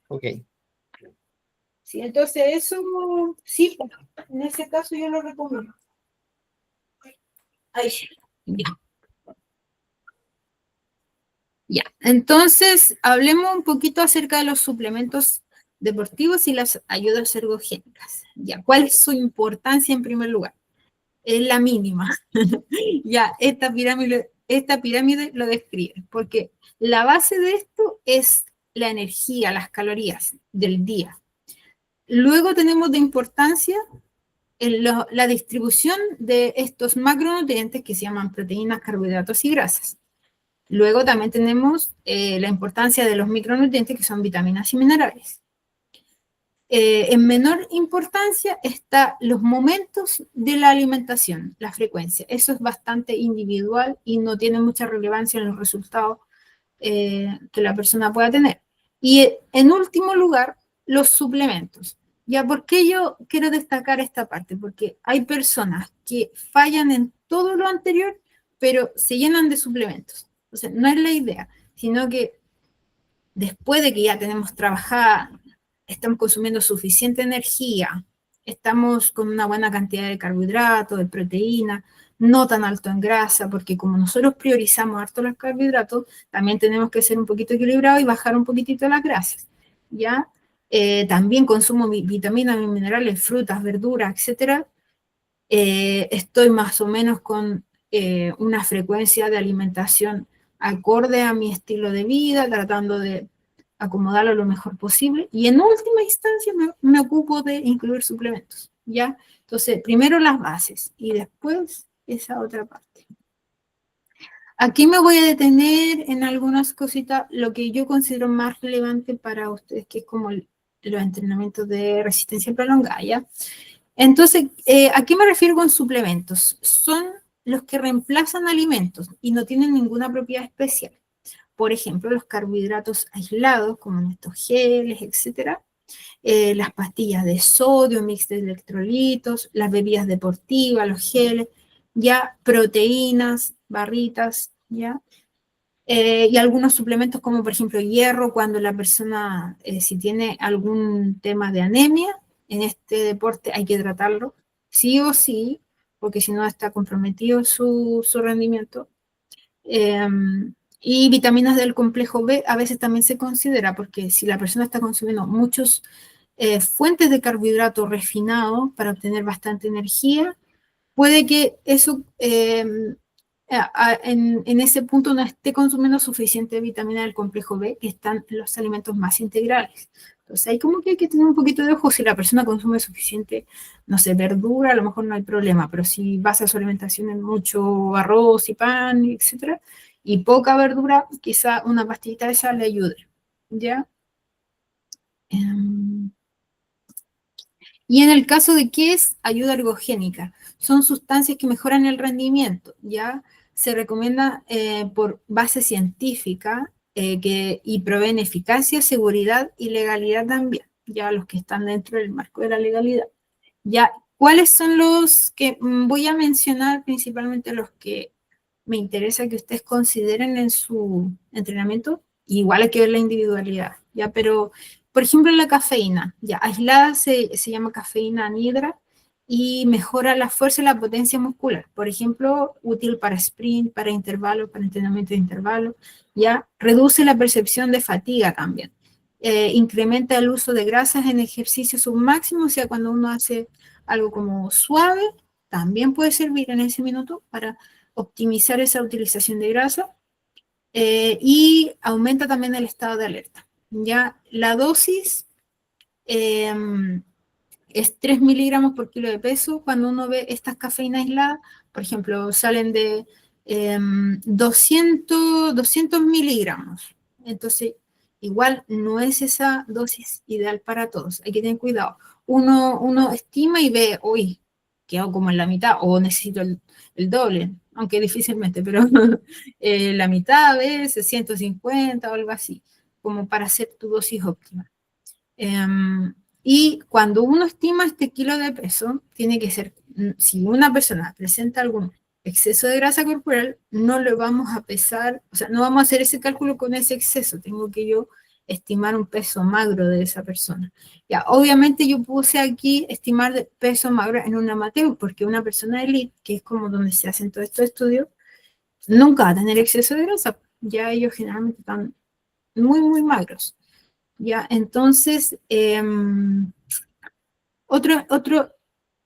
Ok. Sí, entonces eso, sí, en ese caso yo lo recomiendo. Ay, ya. Ya, entonces hablemos un poquito acerca de los suplementos deportivos y las ayudas ergogénicas. Ya, ¿cuál es su importancia en primer lugar? Es la mínima. Ya, esta pirámide lo describe, porque la base de esto es la energía, las calorías del día. Luego tenemos de importancia la distribución de estos macronutrientes que se llaman proteínas, carbohidratos y grasas. Luego también tenemos la importancia de los micronutrientes que son vitaminas y minerales. En menor importancia están los momentos de la alimentación, la frecuencia. Eso es bastante individual y no tiene mucha relevancia en los resultados que la persona pueda tener. Y en último lugar, los suplementos. ¿Ya por qué yo quiero destacar esta parte? Porque hay personas que fallan en todo lo anterior, pero se llenan de suplementos. O sea, no es la idea, sino que después de que ya tenemos trabajada, estamos consumiendo suficiente energía, estamos con una buena cantidad de carbohidratos, de proteína, no tan alto en grasa, porque como nosotros priorizamos harto los carbohidratos, también tenemos que ser un poquito equilibrados y bajar un poquitito las grasas, ¿ya? También consumo vitaminas y minerales, frutas, verduras, etcétera. Estoy más o menos con una frecuencia de alimentación acorde a mi estilo de vida, tratando de acomodarlo lo mejor posible. Y en última instancia me ocupo de incluir suplementos, ¿ya? Entonces, primero las bases y después esa otra parte. Aquí me voy a detener en algunas cositas, lo que yo considero más relevante para ustedes, que es como los entrenamientos de resistencia prolongada, ¿ya? Entonces, ¿a qué me refiero con suplementos? Son los que reemplazan alimentos y no tienen ninguna propiedad especial. Por ejemplo, los carbohidratos aislados, como en estos geles, etcétera. Las pastillas de sodio, mix de electrolitos, las bebidas deportivas, los geles, ya proteínas, barritas, ya. Y algunos suplementos como por ejemplo hierro, cuando la persona, si tiene algún tema de anemia, en este deporte hay que tratarlo, sí o sí, porque si no está comprometido su rendimiento. Y vitaminas del complejo B a veces también se considera, porque si la persona está consumiendo muchos fuentes de carbohidratos refinados para obtener bastante energía, puede que eso en ese punto no esté consumiendo suficiente vitamina del complejo B, que están en los alimentos más integrales. Entonces, ahí como que hay que tener un poquito de ojo. Si la persona consume suficiente, no sé, verdura, a lo mejor no hay problema, pero si basa su alimentación en mucho arroz y pan, etcétera, y poca verdura, quizá una pastillita de esa le ayude, ¿ya? Y en el caso de qué es ayuda ergogénica, son sustancias que mejoran el rendimiento, ¿ya? Se recomienda por base científica y proveen eficacia, seguridad y legalidad también, ya los que están dentro del marco de la legalidad. Ya, ¿cuáles son los que voy a mencionar? Principalmente los que me interesa que ustedes consideren en su entrenamiento. Igual hay que ver la individualidad, ¿ya? Pero, por ejemplo, la cafeína, ya, aislada se llama cafeína anhidra y mejora la fuerza y la potencia muscular. Por ejemplo, útil para sprint, para intervalos, para entrenamiento de intervalos, ya, reduce la percepción de fatiga también. Incrementa el uso de grasas en ejercicio submáximo, o sea, cuando uno hace algo como suave, también puede servir en ese minuto para optimizar esa utilización de grasa y aumenta también el estado de alerta. Ya la dosis es 3 miligramos por kilo de peso. Cuando uno ve estas cafeínas aisladas, por ejemplo, salen de 200 miligramos. Entonces, igual no es esa dosis ideal para todos. Hay que tener cuidado. Uno estima y ve, uy, quedo como en la mitad o necesito el doble, aunque difícilmente, pero la mitad a veces, 150 o algo así, como para hacer tu dosis óptima. Y cuando uno estima este kilo de peso, tiene que ser, si una persona presenta algún exceso de grasa corporal, no lo vamos a pesar, o sea, no vamos a hacer ese cálculo con ese exceso, tengo que yo estimar un peso magro de esa persona. Ya, obviamente yo puse aquí estimar de peso magro en un amateur, porque una persona de elite, que es como donde se hacen todos estos estudios, nunca va a tener exceso de grasa, ya ellos generalmente están muy, muy magros. Ya, entonces, otro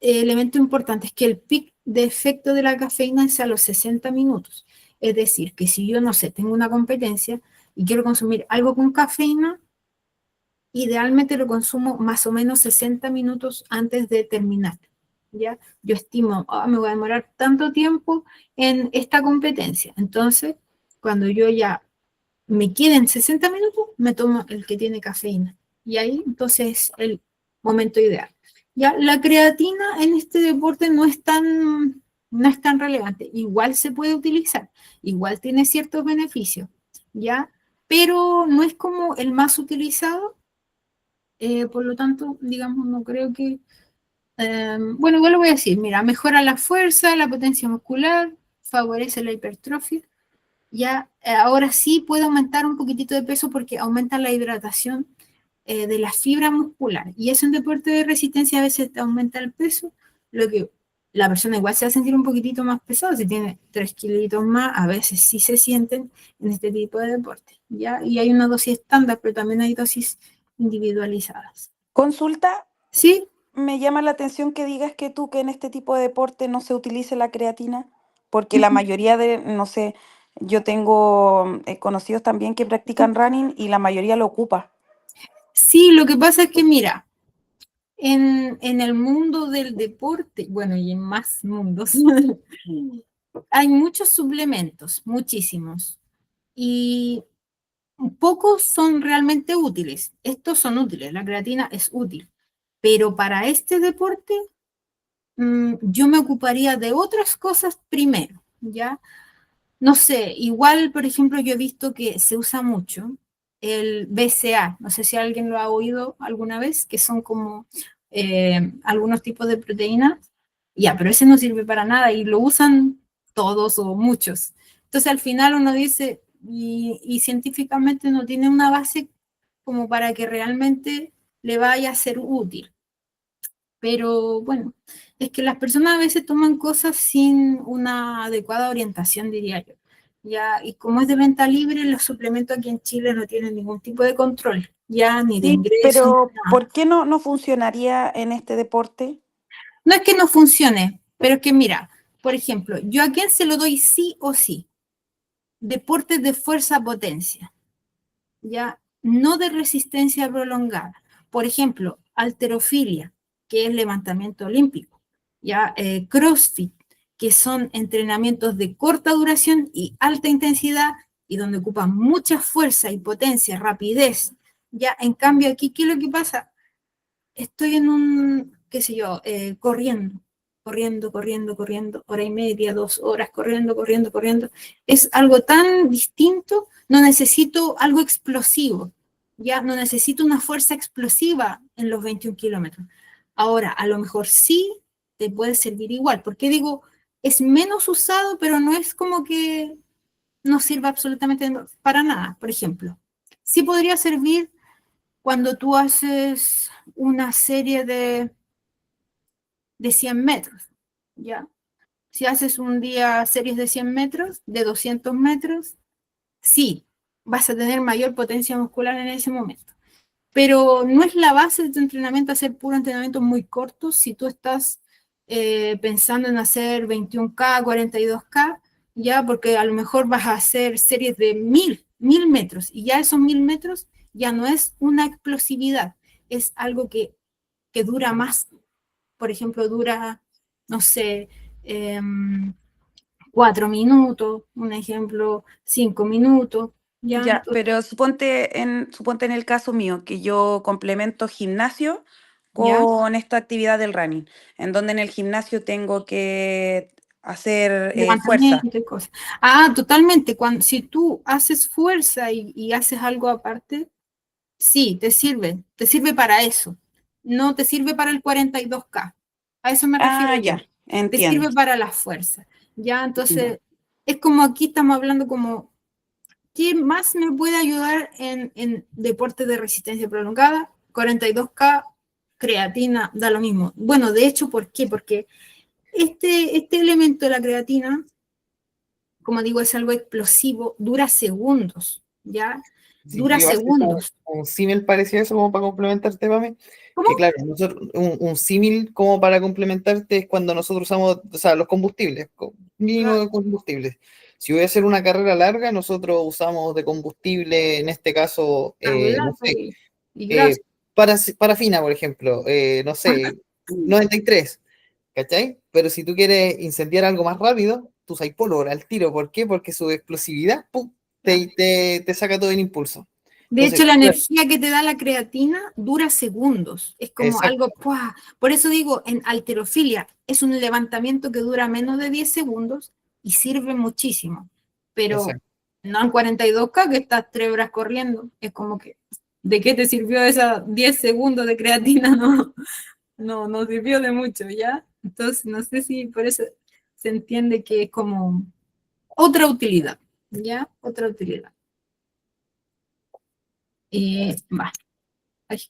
elemento importante es que el pic de efecto de la cafeína es a los 60 minutos. Es decir, que si yo, no sé, tengo una competencia y quiero consumir algo con cafeína, idealmente lo consumo más o menos 60 minutos antes de terminar. ¿Ya? Yo estimo, me voy a demorar tanto tiempo en esta competencia. Entonces, cuando yo ya me queden 60 minutos, me tomo el que tiene cafeína. Y ahí entonces el momento ideal. Ya, la creatina en este deporte no es tan relevante. Igual se puede utilizar, igual tiene ciertos beneficios, ¿ya? Pero no es como el más utilizado, por lo tanto, digamos, no creo que... bueno, igual lo voy a decir, mira, mejora la fuerza, la potencia muscular, favorece la hipertrofia, ya ahora sí puede aumentar un poquitito de peso porque aumenta la hidratación de la fibra muscular. Y eso en deporte de resistencia a veces te aumenta el peso, lo que la persona igual se va a sentir un poquitito más pesado, si tiene 3 kilitos más, a veces sí se sienten en este tipo de deporte, ¿ya? Y hay una dosis estándar, pero también hay dosis individualizadas. Consulta, Sí, me llama la atención que digas que tú que en este tipo de deporte no se utilice la creatina. porque la mayoría de, no sé, yo tengo conocidos también que practican running y la mayoría lo ocupa. Sí, lo que pasa es que, mira, en el mundo del deporte, bueno, y en más mundos, hay muchos suplementos, muchísimos, y pocos son realmente útiles. Estos son útiles, la creatina es útil, pero para este deporte yo me ocuparía de otras cosas primero, ¿ya? No sé, igual, por ejemplo, yo he visto que se usa mucho el BCA, no sé si alguien lo ha oído alguna vez, que son como algunos tipos de proteínas, ya, pero ese no sirve para nada y lo usan todos o muchos. Entonces al final uno dice, y científicamente no tiene una base como para que realmente le vaya a ser útil. Pero bueno, es que las personas a veces toman cosas sin una adecuada orientación, diría yo. Ya, y como es de venta libre, los suplementos aquí en Chile no tienen ningún tipo de control, ya ni de Sí, ingresos, ni pero nada. ¿por qué no funcionaría en este deporte? No es que no funcione, pero es que mira, por ejemplo, yo a quién se lo doy sí o sí, deportes de fuerza potencia, ya, no de resistencia prolongada. Por ejemplo, halterofilia, que es levantamiento olímpico, ya, CrossFit, que son entrenamientos de corta duración y alta intensidad y donde ocupan mucha fuerza y potencia, rapidez. Ya, en cambio aquí, ¿qué es lo que pasa? Estoy en un, qué sé yo, corriendo, hora y media, 2 horas, corriendo. Es algo tan distinto, no necesito algo explosivo, ya no necesito una fuerza explosiva en los 21 kilómetros. Ahora, a lo mejor sí te puede servir igual, porque digo, es menos usado, pero no es como que no sirva absolutamente para nada, por ejemplo. Sí podría servir cuando tú haces una serie de 100 metros, ¿ya? Si haces un día series de 100 metros, de 200 metros, sí, vas a tener mayor potencia muscular en ese momento. Pero no es la base de tu entrenamiento hacer puro entrenamiento muy corto si tú estás pensando en hacer 21K, 42K, ya, porque a lo mejor vas a hacer series de 1000 metros y ya esos 1000 metros ya no es una explosividad, es algo que dura más. Por ejemplo, dura, no sé, 4 minutos, un ejemplo, 5 minutos, ya. Ya, Entonces, pero suponte en el caso mío, que yo complemento gimnasio ya. con esta actividad del running, en donde en el gimnasio tengo que hacer fuerza. Levantamiento y cosas. Ah, totalmente. Si tú haces fuerza y haces algo aparte, sí, te sirve para eso. No te sirve para el 42K. A eso me refiero Ah, yo. ya, Te entiendo. sirve para la fuerza. Ya, Ya. entonces, es como aquí estamos hablando como, ¿qué más me puede ayudar en deporte de resistencia prolongada? 42K, creatina, da lo mismo. Bueno, de hecho, ¿por qué? Porque este elemento de la creatina, como digo, es algo explosivo, dura segundos, ¿ya? Sí, Dura iba a hacer como segundos. un símil parecido a eso, como para complementarte, Pame. ¿Cómo? Que claro, un símil como para complementarte es cuando nosotros usamos, o sea, los combustibles, mínimo Claro, de combustibles. Si voy a hacer una carrera larga, nosotros usamos de combustible, en este caso, no carbohidratos sé, y eh, grasa. parafina, por ejemplo, no sé, 93, ¿cachai? Pero si tú quieres incendiar algo más rápido, tú usas pólvora al tiro. ¿Por qué? Porque su explosividad, ¡pum!, te saca todo el impulso. De hecho, Entonces, la claro, energía que te da la creatina dura segundos. Es como algo, exacto, ¡pua! Por eso digo, en halterofilia es un levantamiento que dura menos de 10 segundos y sirve muchísimo. Pero exacto, no en 42K que estás 3 horas corriendo. Es como que, ¿de qué te sirvió esos 10 segundos de creatina? No sirvió de mucho, ¿ya? Entonces, no sé si por eso se entiende que es como otra utilidad, ¿ya? Otra utilidad. Va. Ay,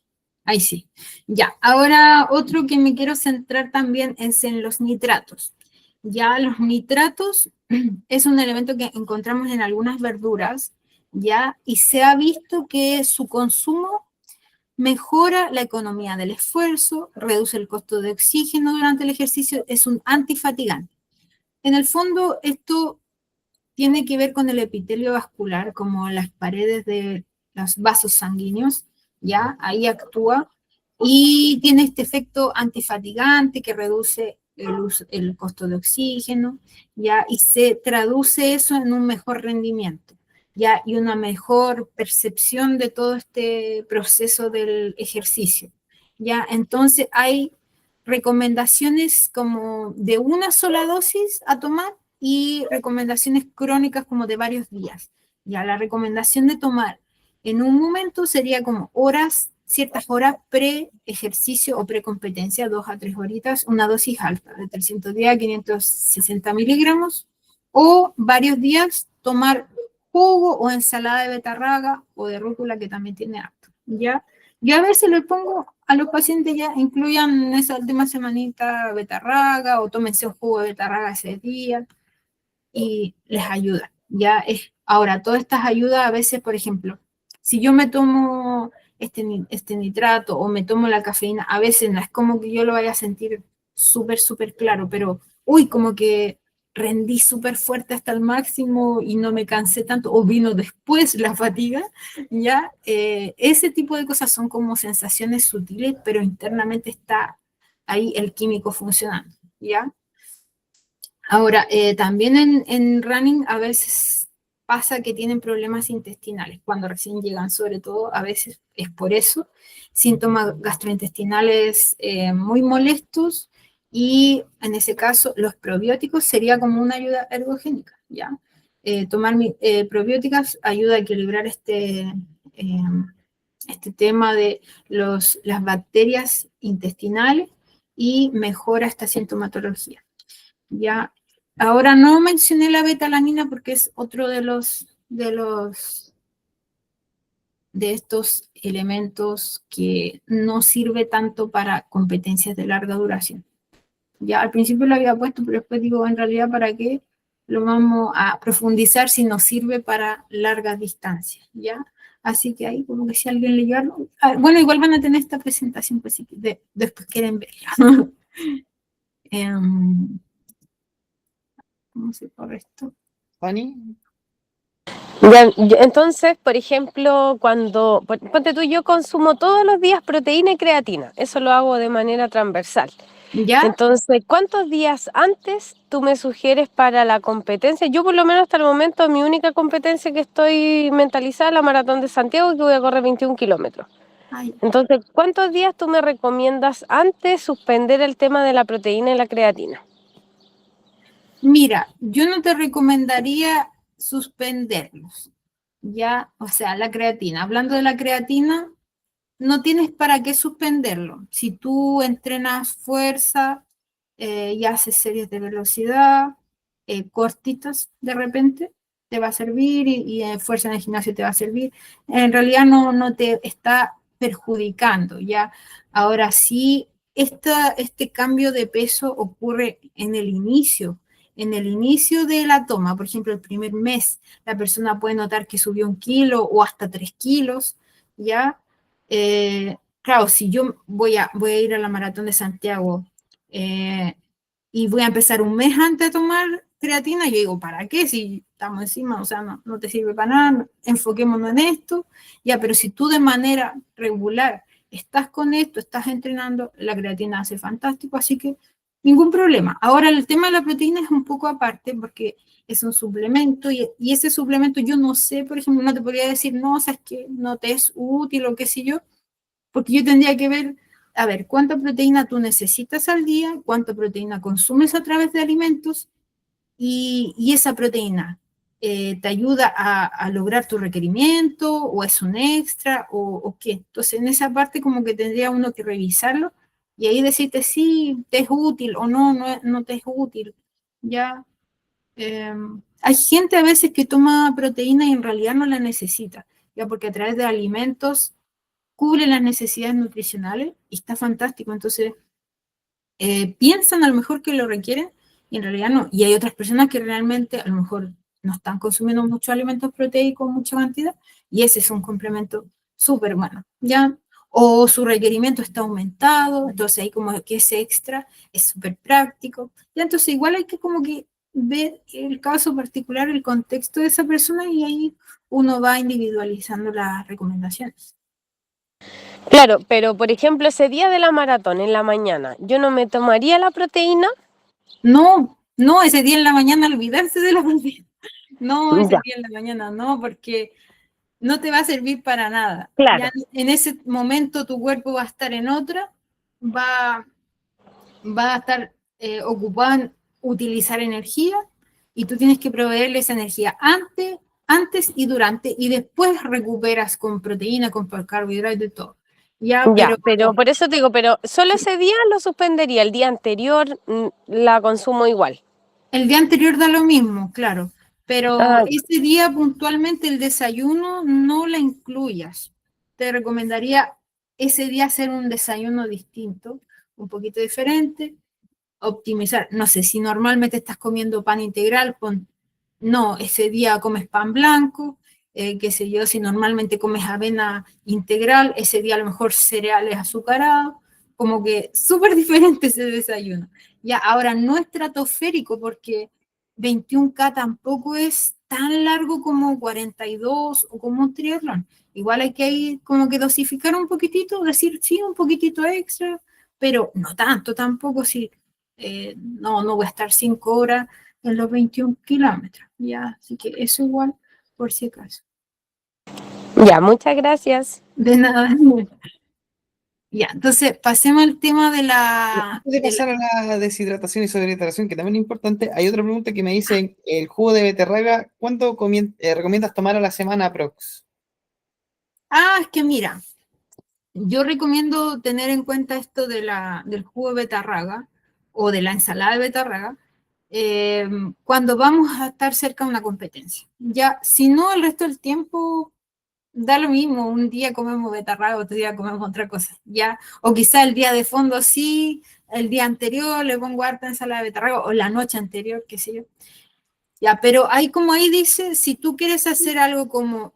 ahí sí. Ya, ahora otro que me quiero centrar también es en los nitratos. Ya los nitratos es un elemento que encontramos en algunas verduras, ya, y se ha visto que su consumo mejora la economía del esfuerzo, reduce el costo de oxígeno durante el ejercicio, es un antifatigante. en el fondo esto tiene que ver con el epitelio vascular, como las paredes de los vasos sanguíneos, ¿ya? Ahí actúa y tiene este efecto antifatigante que reduce el costo de oxígeno, ¿ya? Y se traduce eso en un mejor rendimiento, ¿ya? Y una mejor percepción de todo este proceso del ejercicio, ¿ya? Entonces hay recomendaciones como de una sola dosis a tomar y recomendaciones crónicas como de varios días. Ya la recomendación de tomar en un momento sería como horas, ciertas horas pre-ejercicio o pre-competencia, 2 a 3 horitas, una dosis alta de 310 a 560 miligramos, o varios días tomar jugo o ensalada de betarraga o de rúcula que también tiene apto, ¿ya? Yo a veces le pongo a los pacientes ya, incluyan esa última semanita betarraga o tómense un jugo de betarraga ese día, y les ayuda. Ya es, ahora, todas estas ayudas a veces, por ejemplo, si yo me tomo este nitrato o me tomo la cafeína, a veces no es como que yo lo vaya a sentir súper, súper claro, pero, uy, como que rendí súper fuerte hasta el máximo y no me cansé tanto, o vino después la fatiga, ya, ese tipo de cosas son como sensaciones sutiles, pero internamente está ahí el químico funcionando, ¿ya? Ahora, también en running a veces pasa que tienen problemas intestinales cuando recién llegan, sobre todo a veces es por eso, síntomas gastrointestinales muy molestos y en ese caso los probióticos sería como una ayuda ergogénica, ¿ya? Tomar probióticas ayuda a equilibrar este tema de las bacterias intestinales y mejora esta sintomatología. Ya, ahora no mencioné la betalanina porque es otro de estos elementos que no sirve tanto para competencias de larga duración. Ya al principio lo había puesto, pero después digo, en realidad, ¿para qué lo vamos a profundizar si nos sirve para largas distancias? ¿Ya? Así que ahí, como que si alguien le llega, bueno, igual van a tener esta presentación, pues si después quieren verla. ¿Cómo se corre esto? Fanny, Ya, entonces, por ejemplo, ponte tú, yo consumo todos los días proteína y creatina, eso lo hago de manera transversal. ¿Ya? Entonces, ¿cuántos días antes tú me sugieres para la competencia? Yo por lo menos hasta el momento mi única competencia que estoy mentalizada es la Maratón de Santiago, que voy a correr 21 kilómetros. Ay, Entonces, ¿cuántos días tú me recomiendas antes suspender el tema de la proteína y la creatina? mira, yo no te recomendaría suspenderlos, ya, o sea, la creatina. Hablando de la creatina, no tienes para qué suspenderlo. Si tú entrenas fuerza y haces series de velocidad cortitas de repente, te va a servir y fuerza en el gimnasio te va a servir. En realidad no te está perjudicando, ¿ya? Ahora sí, este cambio de peso ocurre en el inicio de la toma, por ejemplo, el primer mes, la persona puede notar que subió 1 kilo o hasta 3 kilos, ¿ya? Claro, si yo voy a ir a la Maratón de Santiago y voy a empezar un mes antes de tomar creatina, yo digo, ¿para qué? Si estamos encima, o sea, no te sirve para nada, enfoquémonos en esto, ya, pero si tú de manera regular estás con esto, estás entrenando, la creatina hace fantástico, así que ningún problema. Ahora, el tema de la proteína es un poco aparte porque es un suplemento y ese suplemento yo no sé, por ejemplo, no te podría decir, no, o sea, es que no te es útil o qué sé yo, porque yo tendría que ver, a ver, cuánta proteína tú necesitas al día, cuánta proteína consumes a través de alimentos y esa proteína te ayuda a lograr tu requerimiento o es un extra o qué. Entonces, en esa parte como que tendría uno que revisarlo y ahí decirte si te es útil o no te es útil. Ya, hay gente a veces que toma proteína y en realidad no la necesita, ya porque a través de alimentos cubre las necesidades nutricionales y está fantástico. Entonces, piensan a lo mejor que lo requieren y en realidad no. Y hay otras personas que realmente a lo mejor no están consumiendo muchos alimentos proteicos, mucha cantidad, y ese es un complemento súper bueno, ¿ya? O su requerimiento está aumentado, entonces ahí como que ese extra es súper práctico. Ya, entonces igual hay que como que ver el caso particular, el contexto de esa persona y ahí uno va individualizando las recomendaciones. Claro, pero por ejemplo, ese día de la maratón en la mañana, ¿yo no me tomaría la proteína? No, no, ese día en la mañana olvidarse de la proteína. No, ese Ya, día en la mañana no, porque no te va a servir para nada. Ya claro. en ese momento tu cuerpo va a estar en otra, va, va a estar ocupado en utilizar energía y tú tienes que proveerle esa energía antes y durante y después recuperas con proteína, con carbohidratos y todo. Ya, Ya, pero por eso te digo, pero solo ese día lo suspendería, el día anterior la consumo igual. el día anterior da lo mismo, claro, pero Ah, ese día puntualmente el desayuno no la incluyas. Te recomendaría ese día hacer un desayuno distinto, un poquito diferente, optimizar. No sé, si normalmente estás comiendo pan integral, no, ese día comes pan blanco, qué sé yo, si normalmente comes avena integral, ese día a lo mejor cereales azucarados, como que súper diferente ese desayuno. Ya, ahora no estratosférico porque 21K tampoco es tan largo como 42 o como un triatlón. Igual hay que ir como que dosificar un poquitito, decir sí, un poquitito extra, pero no tanto tampoco, si no voy a estar 5 horas en los 21 kilómetros, ya, así que eso igual, por si acaso. ya, muchas gracias. De nada. Ya, entonces pasemos al tema de la, Antes de pasar a la deshidratación y sobrehidratación, que también es importante, hay otra pregunta que me dicen, el jugo de beterraga, ¿cuánto recomiendas tomar a la semana aprox? es que mira, yo recomiendo tener en cuenta esto del jugo de betarraga o de la ensalada de betarraga cuando vamos a estar cerca de una competencia. Ya, si no, el resto del tiempo da lo mismo, un día comemos betarraga, otro día comemos otra cosa, ¿ya? O quizá el día de fondo sí, el día anterior le pongo harta ensalada de betarraga, o la noche anterior, qué sé yo. Ya, pero hay como ahí dice, si tú quieres hacer algo como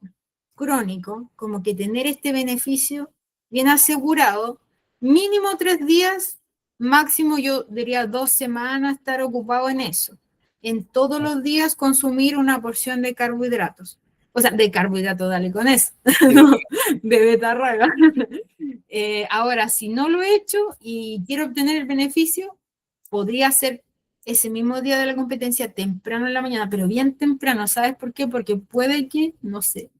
crónico, como que tener este beneficio bien asegurado, mínimo 3 días, máximo yo diría 2 semanas estar ocupado en eso. En todos los días consumir una porción de carbohidratos. O sea, de carbohidratos, dale con eso, no, de betarraga. Ahora, si no lo he hecho y quiero obtener el beneficio, podría ser ese mismo día de la competencia, temprano en la mañana, pero bien temprano. ¿Sabes por qué? Porque puede que, no sé,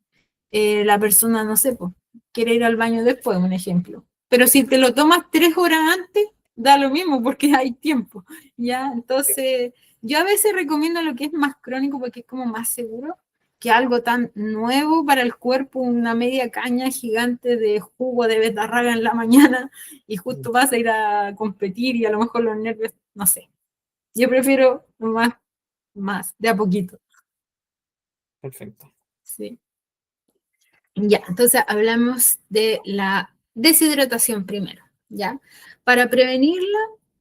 la persona, no sé, pues, quiere ir al baño después, un ejemplo. Pero si te lo tomas 3 horas antes, da lo mismo porque hay tiempo, ¿ya? Entonces, yo a veces recomiendo lo que es más crónico porque es como más seguro que algo tan nuevo para el cuerpo, una media caña gigante de jugo de betarraga en la mañana y justo vas a ir a competir y a lo mejor los nervios, no sé. Yo prefiero más, de a poquito. Perfecto. Sí. Ya, entonces hablamos de la deshidratación primero, ¿ya? Para prevenirla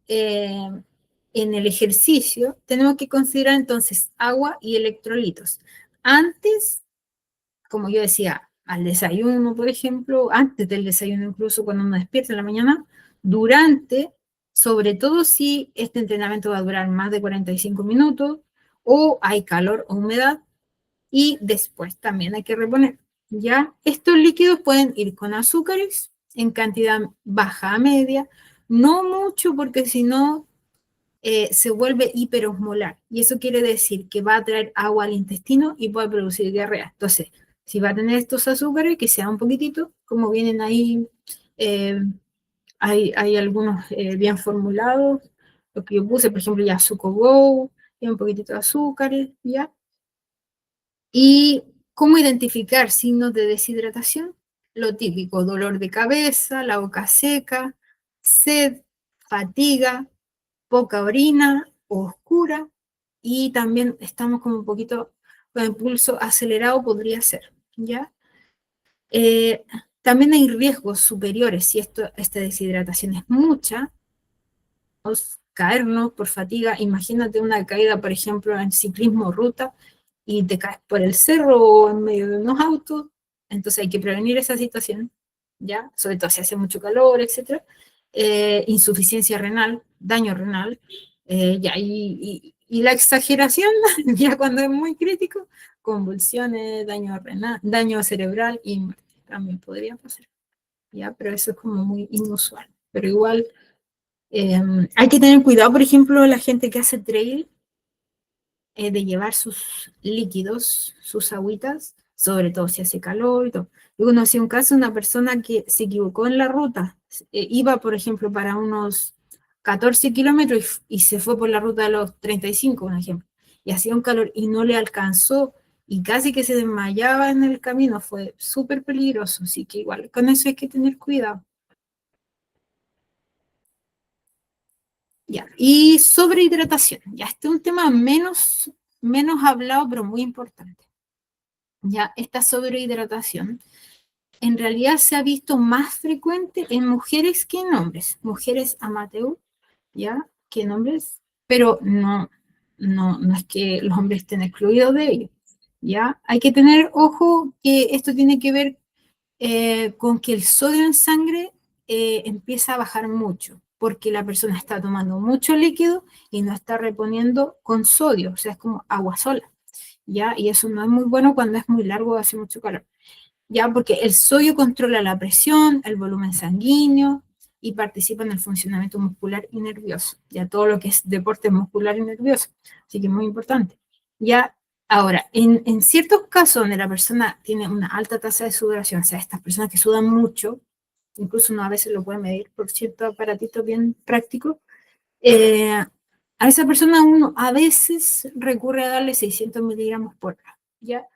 en el ejercicio, tenemos que considerar entonces agua y electrolitos. Antes, como yo decía, al desayuno, por ejemplo, antes del desayuno, incluso cuando uno despierta en la mañana, durante, sobre todo si este entrenamiento va a durar más de 45 minutos o hay calor o humedad, y después también hay que reponer. Ya estos líquidos pueden ir con azúcares en cantidad baja a media, no mucho porque si no se vuelve hiperosmolar y eso quiere decir que va a traer agua al intestino y puede producir diarrea. Entonces, si va a tener estos azúcares, que sea un poquitito, como vienen ahí, eh, hay algunos bien formulados, lo que yo puse, por ejemplo, ya Sucogo, tiene un poquitito de azúcares, ¿ya? ¿Y cómo identificar signos de deshidratación? Lo típico, dolor de cabeza, la boca seca, sed, fatiga, poca orina o oscura, y también estamos como un poquito con el pulso acelerado, podría ser, ¿ya? Eh, También hay riesgos superiores si esta deshidratación es mucha, caernos por fatiga. Imagínate una caída, por ejemplo, en ciclismo ruta y te caes por el cerro o en medio de unos autos, entonces hay que prevenir esa situación, ¿ya? Sobre todo si hace mucho calor, etc. Insuficiencia renal, daño renal, ya, y Y la exageración, ya cuando es muy crítico, convulsiones, daño renal, daño cerebral y muerte también podría pasar. ¿Ya? Pero eso es como muy inusual. Pero igual hay que tener cuidado, por ejemplo, la gente que hace trail, de llevar sus líquidos, sus agüitas, sobre todo si hace calor y todo. Yo conocí un caso de una persona que se equivocó en la ruta, iba, por ejemplo, para unos 14 kilómetros y se fue por la ruta de los 35, por ejemplo, y hacía un calor y no le alcanzó y casi que se desmayaba en el camino, fue súper peligroso, así que igual con eso hay que tener cuidado. Ya, y sobre hidratación, ya este es un tema menos hablado, pero muy importante. Ya, esta sobrehidratación en realidad se ha visto más frecuente en mujeres que en hombres, mujeres amateur, ya, que en hombres, pero no es que los hombres estén excluidos de ello, ya. Hay que tener ojo que esto tiene que ver con que el sodio en sangre empieza a bajar mucho, porque la persona está tomando mucho líquido y no está reponiendo con sodio, o sea, es como agua sola, ¿ya? Y eso no es muy bueno cuando es muy largo o hace mucho calor, ¿ya? Porque el sodio controla la presión, el volumen sanguíneo y participa en el funcionamiento muscular y nervioso, ya todo lo que es deporte muscular y nervioso, así que es muy importante. Ya, ahora, en ciertos casos donde la persona tiene una alta tasa de sudoración, o sea, estas personas que sudan mucho, incluso uno a veces lo puede medir por cierto aparatito bien práctico, a esa persona uno a veces recurre a darle 600 miligramos por hora, ¿ya?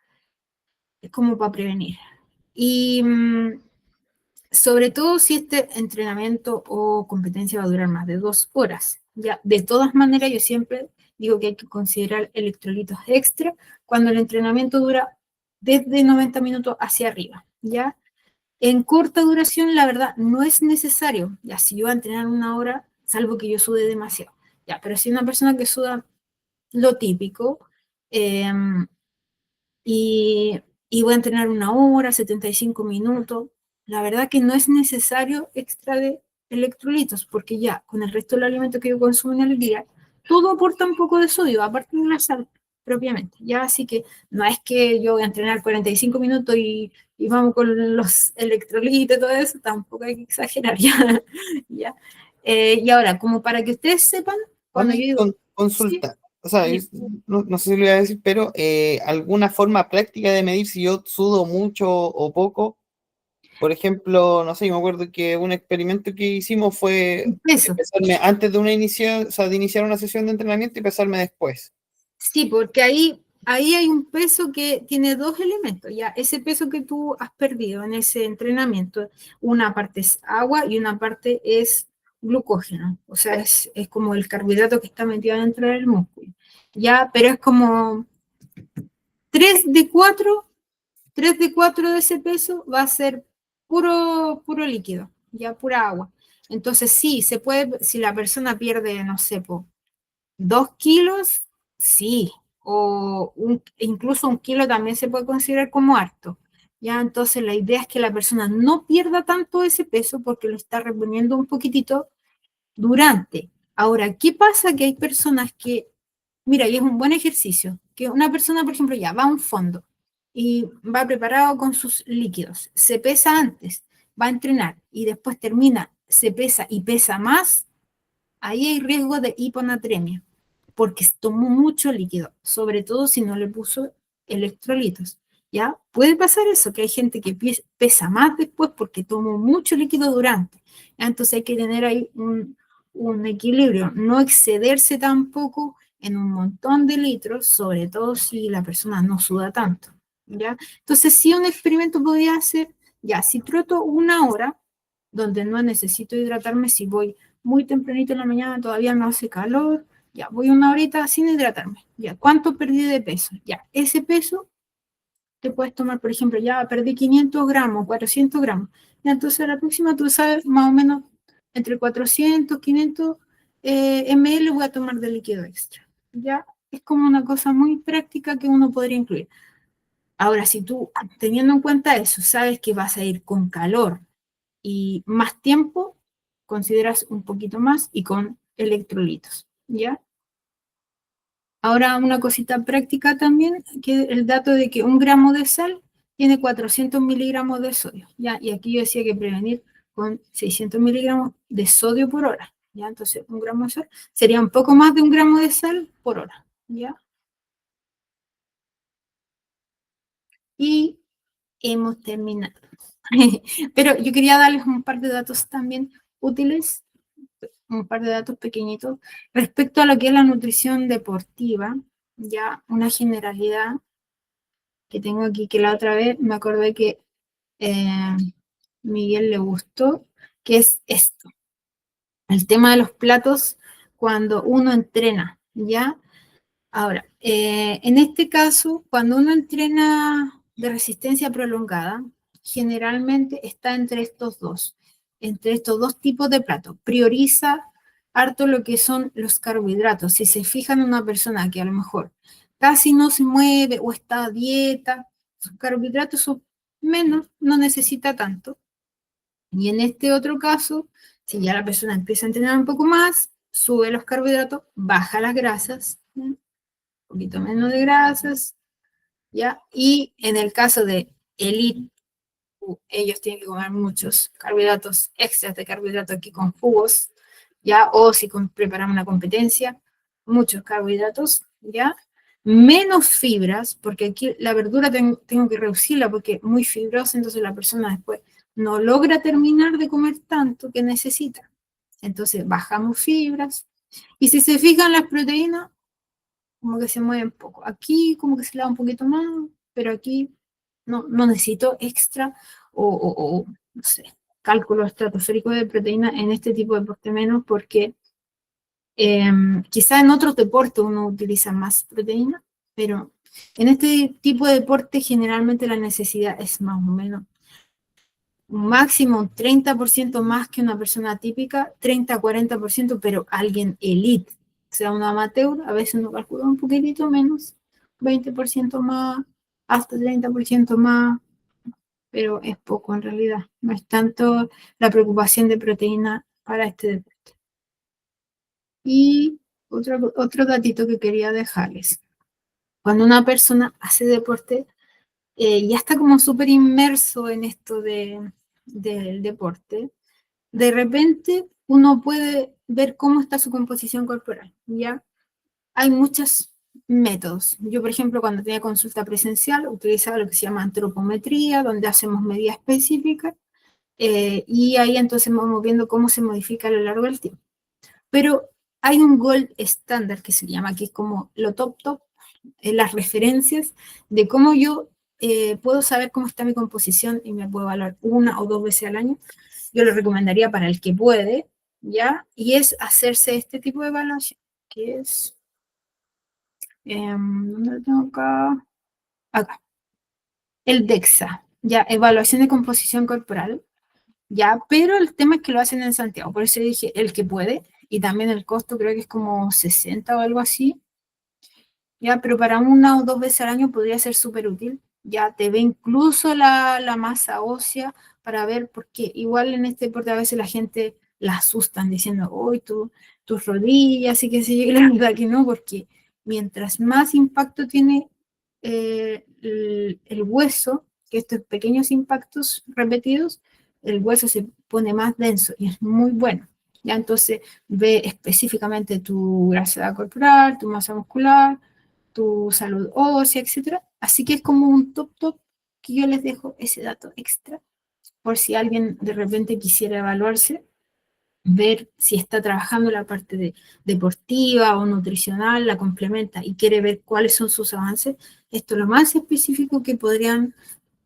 Es como para prevenir. Y sobre todo si este entrenamiento o competencia va a durar más de 2 horas. Ya, de todas maneras, yo siempre digo que hay que considerar electrolitos extra cuando el entrenamiento dura desde 90 minutos hacia arriba. ¿Ya? En corta duración, la verdad, no es necesario. Ya, si yo voy a entrenar 1 hora, salvo que yo sude demasiado. Ya, pero si una persona que suda lo típico, eh, y voy a entrenar 1 hora, 75 minutos. La verdad que no es necesario extra de electrolitos, porque ya con el resto del alimento que yo consumo en el día, todo aporta un poco de sodio, aparte de la sal propiamente. Ya, así que no es que yo voy a entrenar 45 minutos y vamos con los electrolitos y todo eso, tampoco hay que exagerar, ya. ¿Ya? Y ahora, como para que ustedes sepan, cuando yo Mami, digo, sí, consulta. O sea, sí, no sé si lo iba a decir, pero alguna forma práctica de medir si yo sudo mucho o poco. Por ejemplo, no sé, yo me acuerdo que un experimento que hicimos fue eso. pesarme antes de o sea, de iniciar una sesión de entrenamiento y pesarme después. Sí, porque ahí hay un peso que tiene dos elementos, ya, ese peso que tú has perdido en ese entrenamiento, una parte es agua y una parte es glucógeno, o sea, es como el carbohidrato que está metido dentro del músculo, ya, pero es como 3 de 4, 3 de 4 de ese peso va a ser puro líquido, ya, pura agua. Entonces sí, se puede, si la persona pierde, no sé, 2 kilos, sí, o incluso 1 kilo también se puede considerar como harto. Ya, entonces la idea es que la persona no pierda tanto ese peso porque lo está reponiendo un poquitito durante. Ahora, ¿qué pasa? Que hay personas que, mira, y es un buen ejercicio, que una persona, por ejemplo, ya va a un fondo y va preparado con sus líquidos, se pesa antes, va a entrenar y después termina, se pesa y pesa más, ahí hay riesgo de hiponatremia, porque tomó mucho líquido, sobre todo si no le puso electrolitos. ¿Ya? Puede pasar eso, que hay gente que pesa más después porque tomó mucho líquido durante. ¿Ya? Entonces hay que tener ahí un equilibrio, no excederse tampoco en un montón de litros, sobre todo si la persona no suda tanto. ¿Ya? Entonces, si un experimento podría hacer, ya, si troto 1 hora, donde no necesito hidratarme, si voy muy tempranito en la mañana, todavía no hace calor, ya voy 1 horita sin hidratarme, ya, ¿cuánto perdí de peso? Ya, ese peso te puedes tomar, por ejemplo, ya perdí 500 gramos, 400 gramos, ya, entonces a la próxima tú sabes más o menos entre 400, 500 ml voy a tomar de líquido extra, ya, es como una cosa muy práctica que uno podría incluir. Ahora, si tú, teniendo en cuenta eso, sabes que vas a ir con calor y más tiempo, consideras un poquito más y con electrolitos, ¿ya? Ahora una cosita práctica también, que el dato de que 1 gramo de sal tiene 400 miligramos de sodio, ¿ya? Y aquí yo decía que prevenir con 600 miligramos de sodio por hora, ¿ya? Entonces 1 gramo de sal sería un poco más de 1 gramo de sal por hora, ¿ya? Y hemos terminado. Pero yo quería darles un par de datos también útiles, un par de datos pequeñitos, respecto a lo que es la nutrición deportiva, ya una generalidad que tengo aquí, que la otra vez me acordé que Miguel le gustó, que es esto, el tema de los platos cuando uno entrena, ¿ya? Ahora, en este caso, cuando uno entrena de resistencia prolongada, generalmente está entre estos dos tipos de platos. Prioriza harto lo que son los carbohidratos. Si se fijan en una persona que a lo mejor casi no se mueve o está a dieta, sus carbohidratos son menos, no necesita tanto. Y en este otro caso, si ya la persona empieza a entrenar un poco más, sube los carbohidratos, baja las grasas, ¿no? Poquito menos de grasas, ¿ya? Y en el caso de elite, ellos tienen que comer muchos carbohidratos, extras de carbohidratos aquí con jugos, ¿ya? O si preparan una competencia, muchos carbohidratos, ¿ya? Menos fibras, porque aquí la verdura tengo que reducirla porque es muy fibrosa, entonces la persona después no logra terminar de comer tanto que necesita. Entonces bajamos fibras. Y si se fijan las proteínas, como que se mueven poco. Aquí como que se le da un poquito más, pero aquí no necesito extra no sé, cálculo estratosférico de proteína en este tipo de deporte menos porque quizá en otros deportes uno utiliza más proteína, pero en este tipo de deporte generalmente la necesidad es más o menos un máximo un 30% más que una persona típica, 30-40%, pero alguien elite, o sea, un amateur, a veces uno calcula un poquitito menos, 20% más, hasta 30% más, pero es poco en realidad, no es tanto la preocupación de proteína para este deporte. Y otro datito que quería dejarles, cuando una persona hace deporte, ya está como súper inmerso en esto del deporte, de repente uno puede ver cómo está su composición corporal, ¿ya? Hay muchos métodos. Yo, por ejemplo, cuando tenía consulta presencial, utilizaba lo que se llama antropometría, donde hacemos medidas específicas, y ahí entonces vamos viendo cómo se modifica a lo largo del tiempo. Pero hay un gold estándar que se llama, que es como lo top, las referencias de cómo yo puedo saber cómo está mi composición y me puedo evaluar 1 o 2 veces al año. Yo lo recomendaría para el que puede, ¿ya? Y es hacerse este tipo de evaluación, que es, ¿dónde lo tengo acá? Acá. El DEXA, ¿ya? Evaluación de composición corporal, ¿ya? Pero el tema es que lo hacen en Santiago, por eso dije el que puede, y también el costo creo que es como 60 o algo así, ¿ya? Pero para 1 o 2 veces al año podría ser súper útil, ya te ve incluso la masa ósea para ver, porque igual en este deporte a veces la gente la asustan diciendo, hoy tus rodillas y que se llegue, la verdad que no, porque mientras más impacto tiene el hueso, que estos pequeños impactos repetidos, el hueso se pone más denso y es muy bueno. Ya entonces ve específicamente tu grasa corporal, tu masa muscular, tu salud ósea, etcétera. Así que es como un top que yo les dejo ese dato extra por si alguien de repente quisiera evaluarse, ver si está trabajando la parte deportiva o nutricional, la complementa y quiere ver cuáles son sus avances. Esto es lo más específico que podrían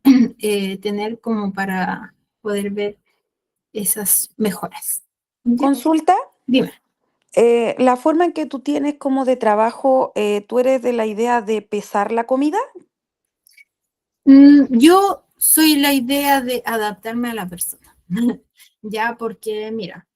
tener como para poder ver esas mejoras. ¿Ya? Consulta. Dime. La forma en que tú tienes como de trabajo, ¿tú eres de la idea de pesar la comida? Yo soy la idea de adaptarme a la persona, ya porque, mira,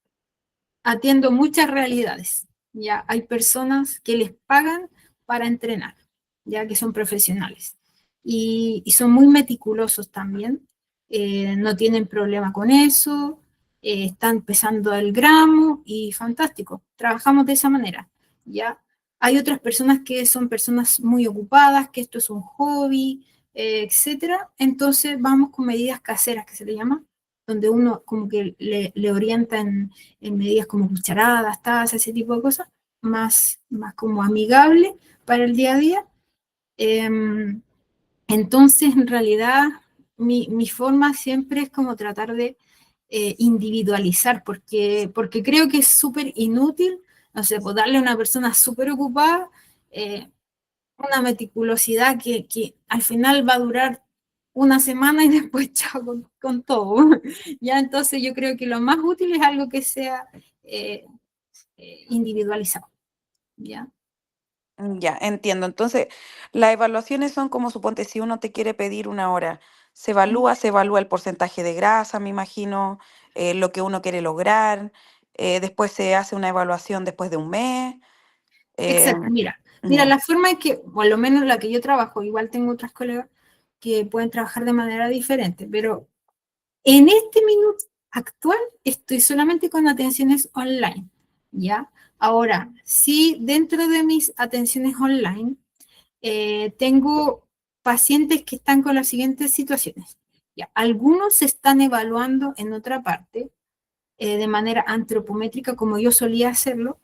atiendo muchas realidades, ya hay personas que les pagan para entrenar, ya que son profesionales, y son muy meticulosos también, no tienen problema con eso, están pesando el gramo, y fantástico, trabajamos de esa manera, ya. Hay otras personas que son personas muy ocupadas, que esto es un hobby, etcétera. Entonces vamos con medidas caseras, que se le llama, donde uno como que le orienta en medidas como cucharadas, tazas, ese tipo de cosas, más como amigable para el día a día. Entonces, en realidad, mi forma siempre es como tratar de individualizar, porque creo que es súper inútil, no sé, pues darle a una persona súper ocupada una meticulosidad que al final va a durar una semana y después chao con todo. Ya, entonces yo creo que lo más útil es algo que sea individualizado. ¿Ya? Ya, entiendo. Entonces, las evaluaciones son como, suponte, si uno te quiere pedir una hora, se evalúa el porcentaje de grasa, me imagino, lo que uno quiere lograr, después se hace una evaluación después de un mes. eh, Exacto, mira, ya. la forma en que, o al menos la que yo trabajo, igual tengo otras colegas que pueden trabajar de manera diferente, pero en este minuto actual estoy solamente con atenciones online, ¿ya? Ahora, sí, dentro de mis atenciones online, tengo pacientes que están con las siguientes situaciones. ¿Ya? Algunos se están evaluando en otra parte, de manera antropométrica, como yo solía hacerlo,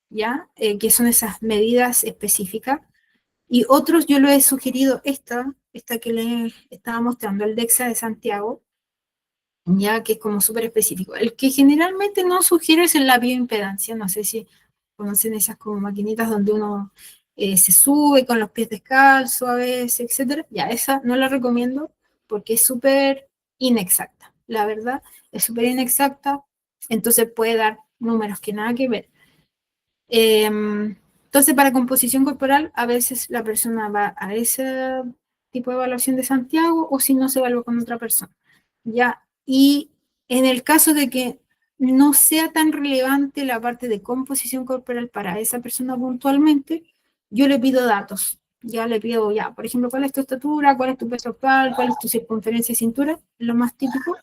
¿ya? Que son esas medidas específicas. Y otros yo lo he sugerido, esta que les estaba mostrando, el DEXA de Santiago, ya que es como súper específico. El que generalmente no sugiero es la bioimpedancia, no sé si conocen esas como maquinitas donde uno se sube con los pies descalzos a veces, etcétera. Ya, esa no la recomiendo porque es súper inexacta, la verdad, es súper inexacta, entonces puede dar números que nada que ver. Entonces, para composición corporal, a veces la persona va a ese tipo de evaluación de Santiago o si no, se evalúa con otra persona. ¿Ya? Y en el caso de que no sea tan relevante la parte de composición corporal para esa persona puntualmente, yo le pido datos. Ya le pido, ya, por ejemplo, cuál es tu estatura, cuál es tu peso actual, cuál es tu circunferencia de cintura, lo más típico.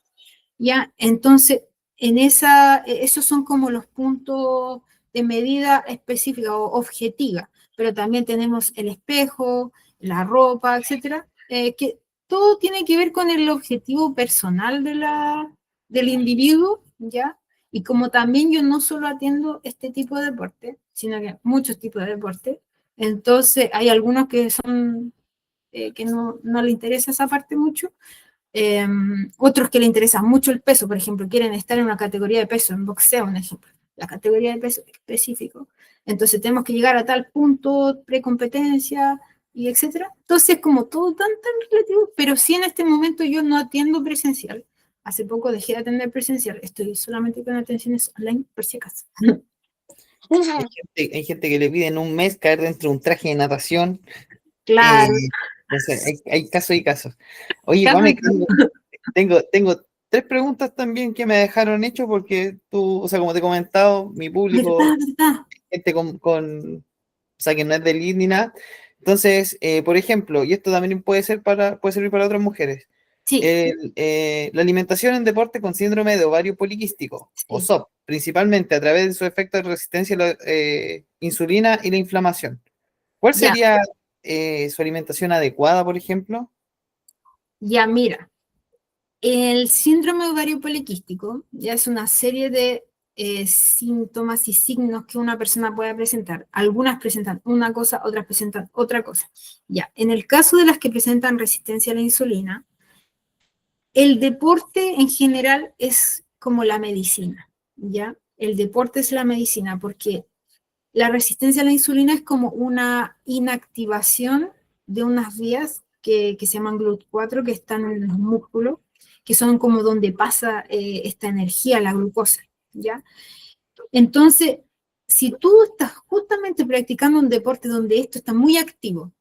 Ya, entonces, esos son como los puntos de medida específica o objetiva, pero también tenemos el espejo, la ropa, etcétera, que todo tiene que ver con el objetivo personal del individuo, ¿ya? Y como también yo no solo atiendo este tipo de deporte, sino que muchos tipos de deporte, entonces hay algunos que son, que no le interesa esa parte mucho, otros que le interesa mucho el peso, por ejemplo, quieren estar en una categoría de peso, en boxeo, un ejemplo, la categoría de peso específico. Entonces tenemos que llegar a tal punto, precompetencia, y etcétera. Entonces, como todo tan relativo, pero sí en este momento yo no atiendo presencial. Hace poco dejé de atender presencial, estoy solamente con atenciones online, por si acaso. Hay gente que le piden un mes caer dentro de un traje de natación. Claro. No sé, hay casos y casos. Oye, Pame, tengo tres preguntas también que me dejaron hecho porque tú, o sea, como te he comentado, mi público, ¿Verdad? gente o sea, que no es del lead ni nada. Entonces, por ejemplo, y esto también puede servir para otras mujeres, Sí, la alimentación en deporte con síndrome de ovario poliquístico, o sí. SOP, principalmente a través de su efecto de resistencia a la insulina y la inflamación. ¿Cuál Ya, sería su alimentación adecuada, por ejemplo? ya, mira. El síndrome ovario poliquístico ya es una serie de síntomas y signos que una persona puede presentar. Algunas presentan una cosa, otras presentan otra cosa. Ya, en el caso de las que presentan resistencia a la insulina, el deporte en general es como la medicina, ¿ya? El deporte es la medicina porque la resistencia a la insulina es como una inactivación de unas vías que se llaman GLUT4, que están en los músculos, que son como donde pasa esta energía, la glucosa, ¿ya? Entonces, si tú estás justamente practicando un deporte donde esto está muy activo,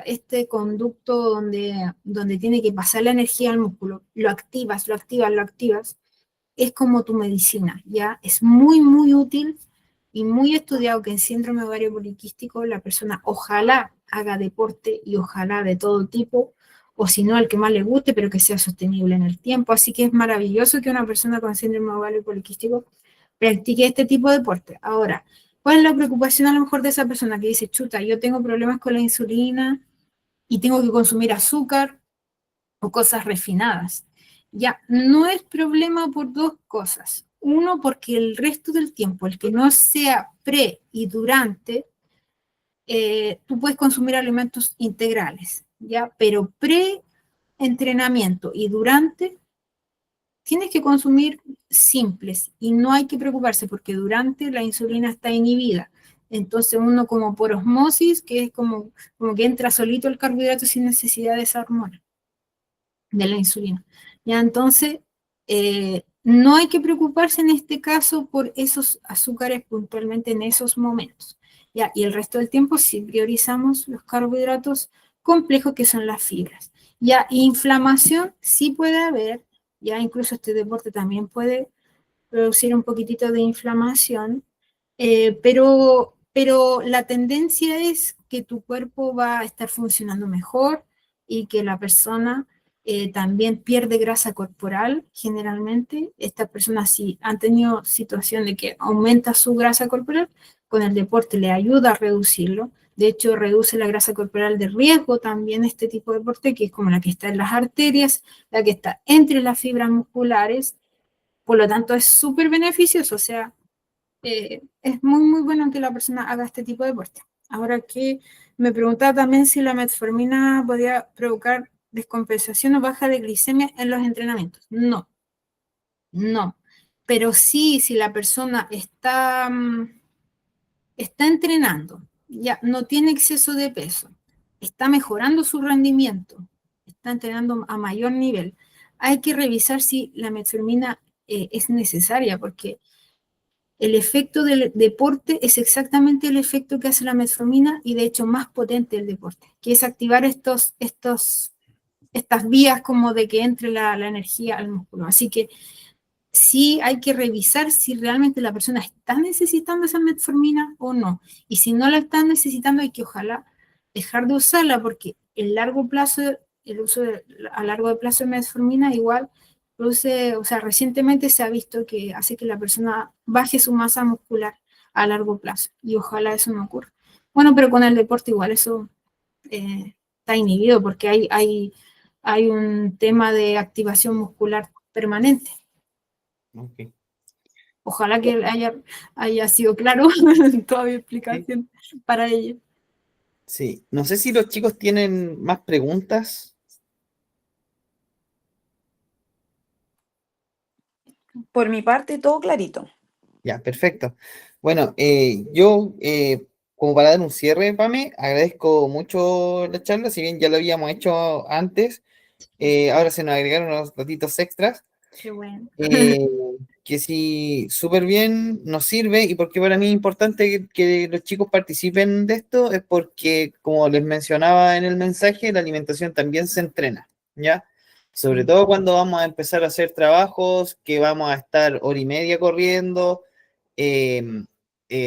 este conducto donde tiene que pasar la energía al músculo, lo activas, lo activas, lo activas, es como tu medicina, ¿ya? Es muy, muy útil y muy estudiado que en síndrome ovario poliquístico la persona ojalá haga deporte y ojalá de todo tipo, o si no, al que más le guste, pero que sea sostenible en el tiempo. Así que es maravilloso que una persona con síndrome ovario poliquístico practique este tipo de deporte. Ahora, ¿Cuál es la preocupación a lo mejor de esa persona que dice, chuta, yo tengo problemas con la insulina y tengo que consumir azúcar o cosas refinadas? Ya, no es problema por dos cosas. Uno, porque el resto del tiempo, el que no sea pre y durante, tú puedes consumir alimentos integrales, ¿ya? Pero pre-entrenamiento y durante, tienes que consumir simples y no hay que preocuparse porque durante la insulina está inhibida. Entonces uno como por osmosis, que es como que entra solito el carbohidrato sin necesidad de esa hormona, de la insulina. Ya entonces, no hay que preocuparse en este caso por esos azúcares puntualmente en esos momentos. Ya, y el resto del tiempo sí priorizamos los carbohidratos complejos que son las fibras. Ya, inflamación sí puede haber, ya incluso este deporte también puede producir un poquitito de inflamación, pero la tendencia es que tu cuerpo va a estar funcionando mejor y que la persona también pierde grasa corporal generalmente. Estas personas si han tenido situación de que aumenta su grasa corporal, con el deporte le ayuda a reducirlo. De hecho, reduce la grasa corporal de riesgo también este tipo de deporte, que es como la que está en las arterias, la que está entre las fibras musculares. Por lo tanto, es súper beneficioso, o sea, es muy, muy bueno que la persona haga este tipo de deporte. Ahora que me preguntaba también si la metformina podía provocar descompensación o baja de glicemia en los entrenamientos. No, no. Pero sí, si la persona está entrenando, ya no tiene exceso de peso, está mejorando su rendimiento, está entrenando a mayor nivel, hay que revisar si la metformina es necesaria, porque el efecto del deporte es exactamente el efecto que hace la metformina y de hecho más potente el deporte, que es activar estas vías como de que entre la energía al músculo. Así que sí hay que revisar si realmente la persona está necesitando esa metformina o no. Y si no la está necesitando, hay que ojalá dejar de usarla porque el largo plazo, el uso a largo plazo de metformina igual produce, o sea, recientemente se ha visto que hace que la persona baje su masa muscular a largo plazo y ojalá eso no ocurra. Bueno, pero con el deporte igual eso está inhibido porque hay un tema de activación muscular permanente. Ok. Ojalá que haya sido claro toda mi explicación para ello. Sí, no sé si los chicos tienen más preguntas. Por mi parte, todo clarito. Ya, perfecto. Bueno, yo, como para dar un cierre, Pame, agradezco mucho la charla, si bien ya lo habíamos hecho antes, ahora se nos agregaron unos ratitos extras, Qué bueno. eh, que sí, súper bien nos sirve, y porque para mí es importante que los chicos participen de esto, es porque, como les mencionaba en el mensaje, la alimentación también se entrena, ¿ya? Sobre todo cuando vamos a empezar a hacer trabajos, que vamos a estar hora y media corriendo, eh,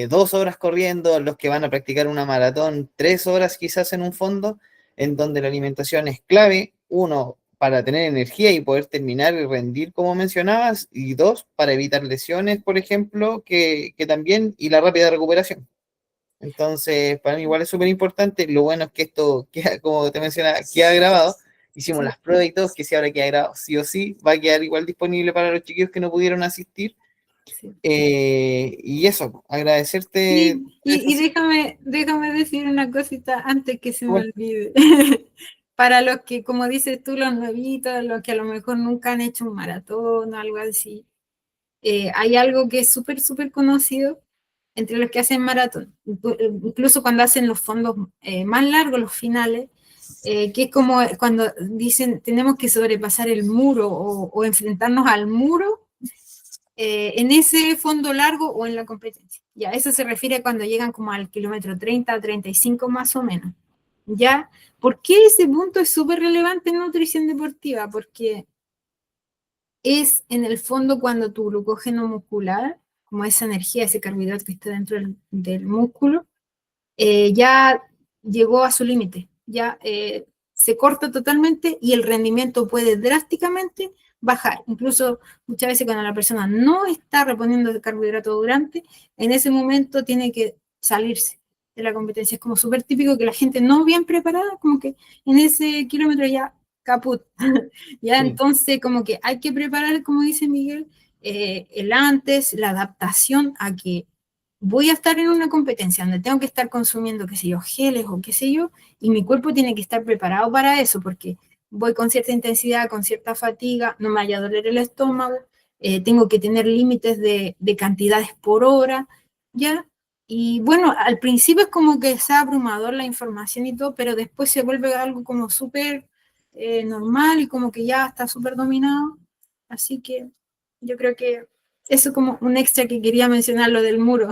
2 horas corriendo, los que van a practicar una maratón, 3 horas quizás en un fondo, en donde la alimentación es clave, uno, para tener energía y poder terminar y rendir como mencionabas, y dos, para evitar lesiones, por ejemplo, que también, y la rápida recuperación. Entonces, para mí igual es súper importante. Lo bueno es que esto queda, como te mencionaba, queda grabado. Hicimos las pruebas y todo, que si ahora queda grabado sí o sí, va a quedar igual disponible para los chiquillos que no pudieron asistir. Sí. Y eso, agradecerte. Sí, y déjame decir una cosita antes que se me Bueno, olvide. Para los que, como dices tú, los nuevitos, los que a lo mejor nunca han hecho un maratón o algo así, hay algo que es súper, súper conocido entre los que hacen maratón, incluso cuando hacen los fondos más largos, los finales, que es como cuando dicen tenemos que sobrepasar el muro o enfrentarnos al muro en ese fondo largo o en la competencia. Ya, eso se refiere a cuando llegan como al kilómetro 30 o 35 más o menos. ¿Ya? ¿Por qué ese punto es súper relevante en nutrición deportiva? Porque es en el fondo cuando tu glucógeno muscular, como esa energía, ese carbohidrato que está dentro del músculo, ya llegó a su límite, ya se corta totalmente y el rendimiento puede drásticamente bajar. Incluso muchas veces cuando la persona no está reponiendo el carbohidrato durante, en ese momento tiene que salirse de la competencia. Es como súper típico que la gente no bien preparada, como que en ese kilómetro ya caput. Ya Sí. entonces como que hay que preparar, como dice Miguel, el antes, la adaptación a que voy a estar en una competencia donde tengo que estar consumiendo, qué sé yo, geles o qué sé yo, y mi cuerpo tiene que estar preparado para eso, porque voy con cierta intensidad, con cierta fatiga, no me vaya a doler el estómago, tengo que tener límites de cantidades por hora, ¿ya? Y bueno, al principio es como que es abrumador la información y todo, pero después se vuelve algo como súper normal y como que ya está súper dominado. Así que yo creo que eso es como un extra que quería mencionar, lo del muro.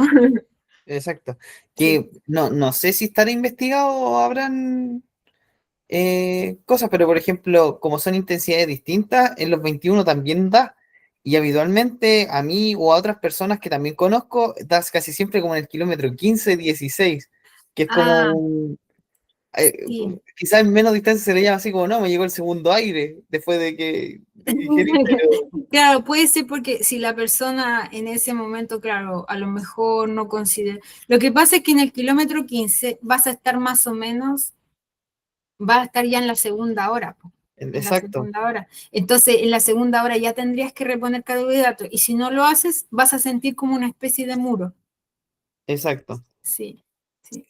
Exacto. Sí. Que no sé si estará investigado o habrán cosas, pero por ejemplo, como son intensidades distintas, en los 21 también da. Y habitualmente a mí o a otras personas que también conozco, das casi siempre como en el kilómetro 15, 16, que es como Ah, sí. quizás en menos distancia se le llama así como, no, me llegó el segundo aire después de que ingerí, pero Claro, puede ser porque si la persona en ese momento, claro, a lo mejor no considera. Lo que pasa es que en el kilómetro 15 vas a estar más o menos, vas a estar ya en la segunda hora, po, en la exacto, segunda hora. Entonces, en la segunda hora ya tendrías que reponer carbohidratos y si no lo haces, vas a sentir como una especie de muro. exacto. Sí, sí.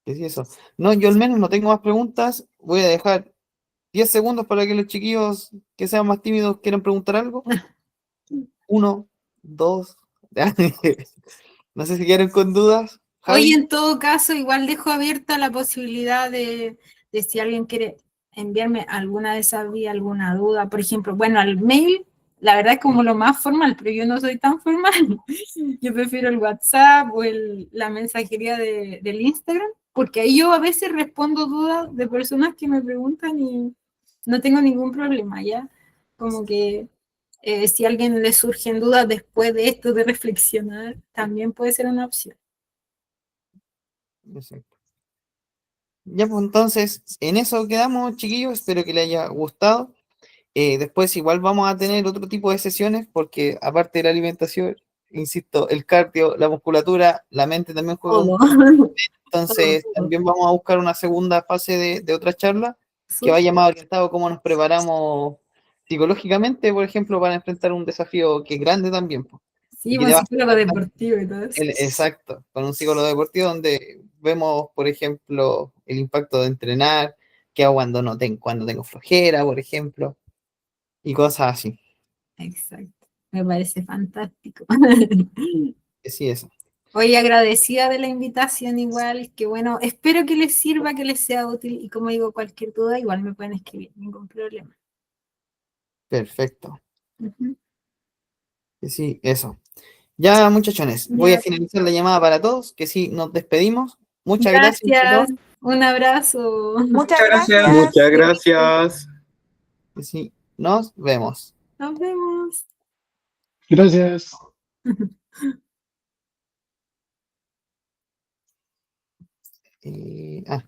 Que sí, eso. No, yo al menos no tengo más preguntas. Voy a dejar 10 segundos para que los chiquillos que sean más tímidos quieran preguntar algo. Uno, dos. No sé si quieren con dudas. Hoy Javi, en todo caso, igual dejo abierta la posibilidad de si alguien quiere enviarme alguna de esas vías, alguna duda. Por ejemplo, bueno, al mail, la verdad es como lo más formal, pero yo no soy tan formal. Yo prefiero el WhatsApp o la mensajería del Instagram, porque ahí yo a veces respondo dudas de personas que me preguntan y no tengo ningún problema, ¿ya? Como que si a alguien le surgen dudas después de esto, de reflexionar, también puede ser una opción. exacto. Ya, pues entonces, en eso quedamos, chiquillos. Espero que les haya gustado. Después, igual vamos a tener otro tipo de sesiones, porque aparte de la alimentación, insisto, el cardio, la musculatura, la mente también juega un. Todo. Todo, Entonces, todo. también vamos a buscar una segunda fase de otra charla que Súper. vaya más orientado a cómo nos preparamos psicológicamente, por ejemplo, para enfrentar un desafío que es grande también, po, y Sí, que buen te va a psicólogo afectar deportivo y todo eso. exacto, con un psicólogo deportivo donde vemos, por ejemplo, el impacto de entrenar, qué hago cuando cuando tengo flojera, por ejemplo, y cosas así. Exacto. Me parece fantástico. Que sí, eso. Hoy agradecida de la invitación igual, que bueno, espero que les sirva, que les sea útil y como digo, cualquier duda igual me pueden escribir, ningún problema. Perfecto. Ujú. Que sí, eso. Ya, muchachones, voy a Ya, finalizar la llamada para todos, que sí, nos despedimos. Muchas gracias a gracias, todos. un abrazo. Muchas Muchas gracias. gracias. Que sí, nos vemos. Nos vemos. Gracias. Eh, ah.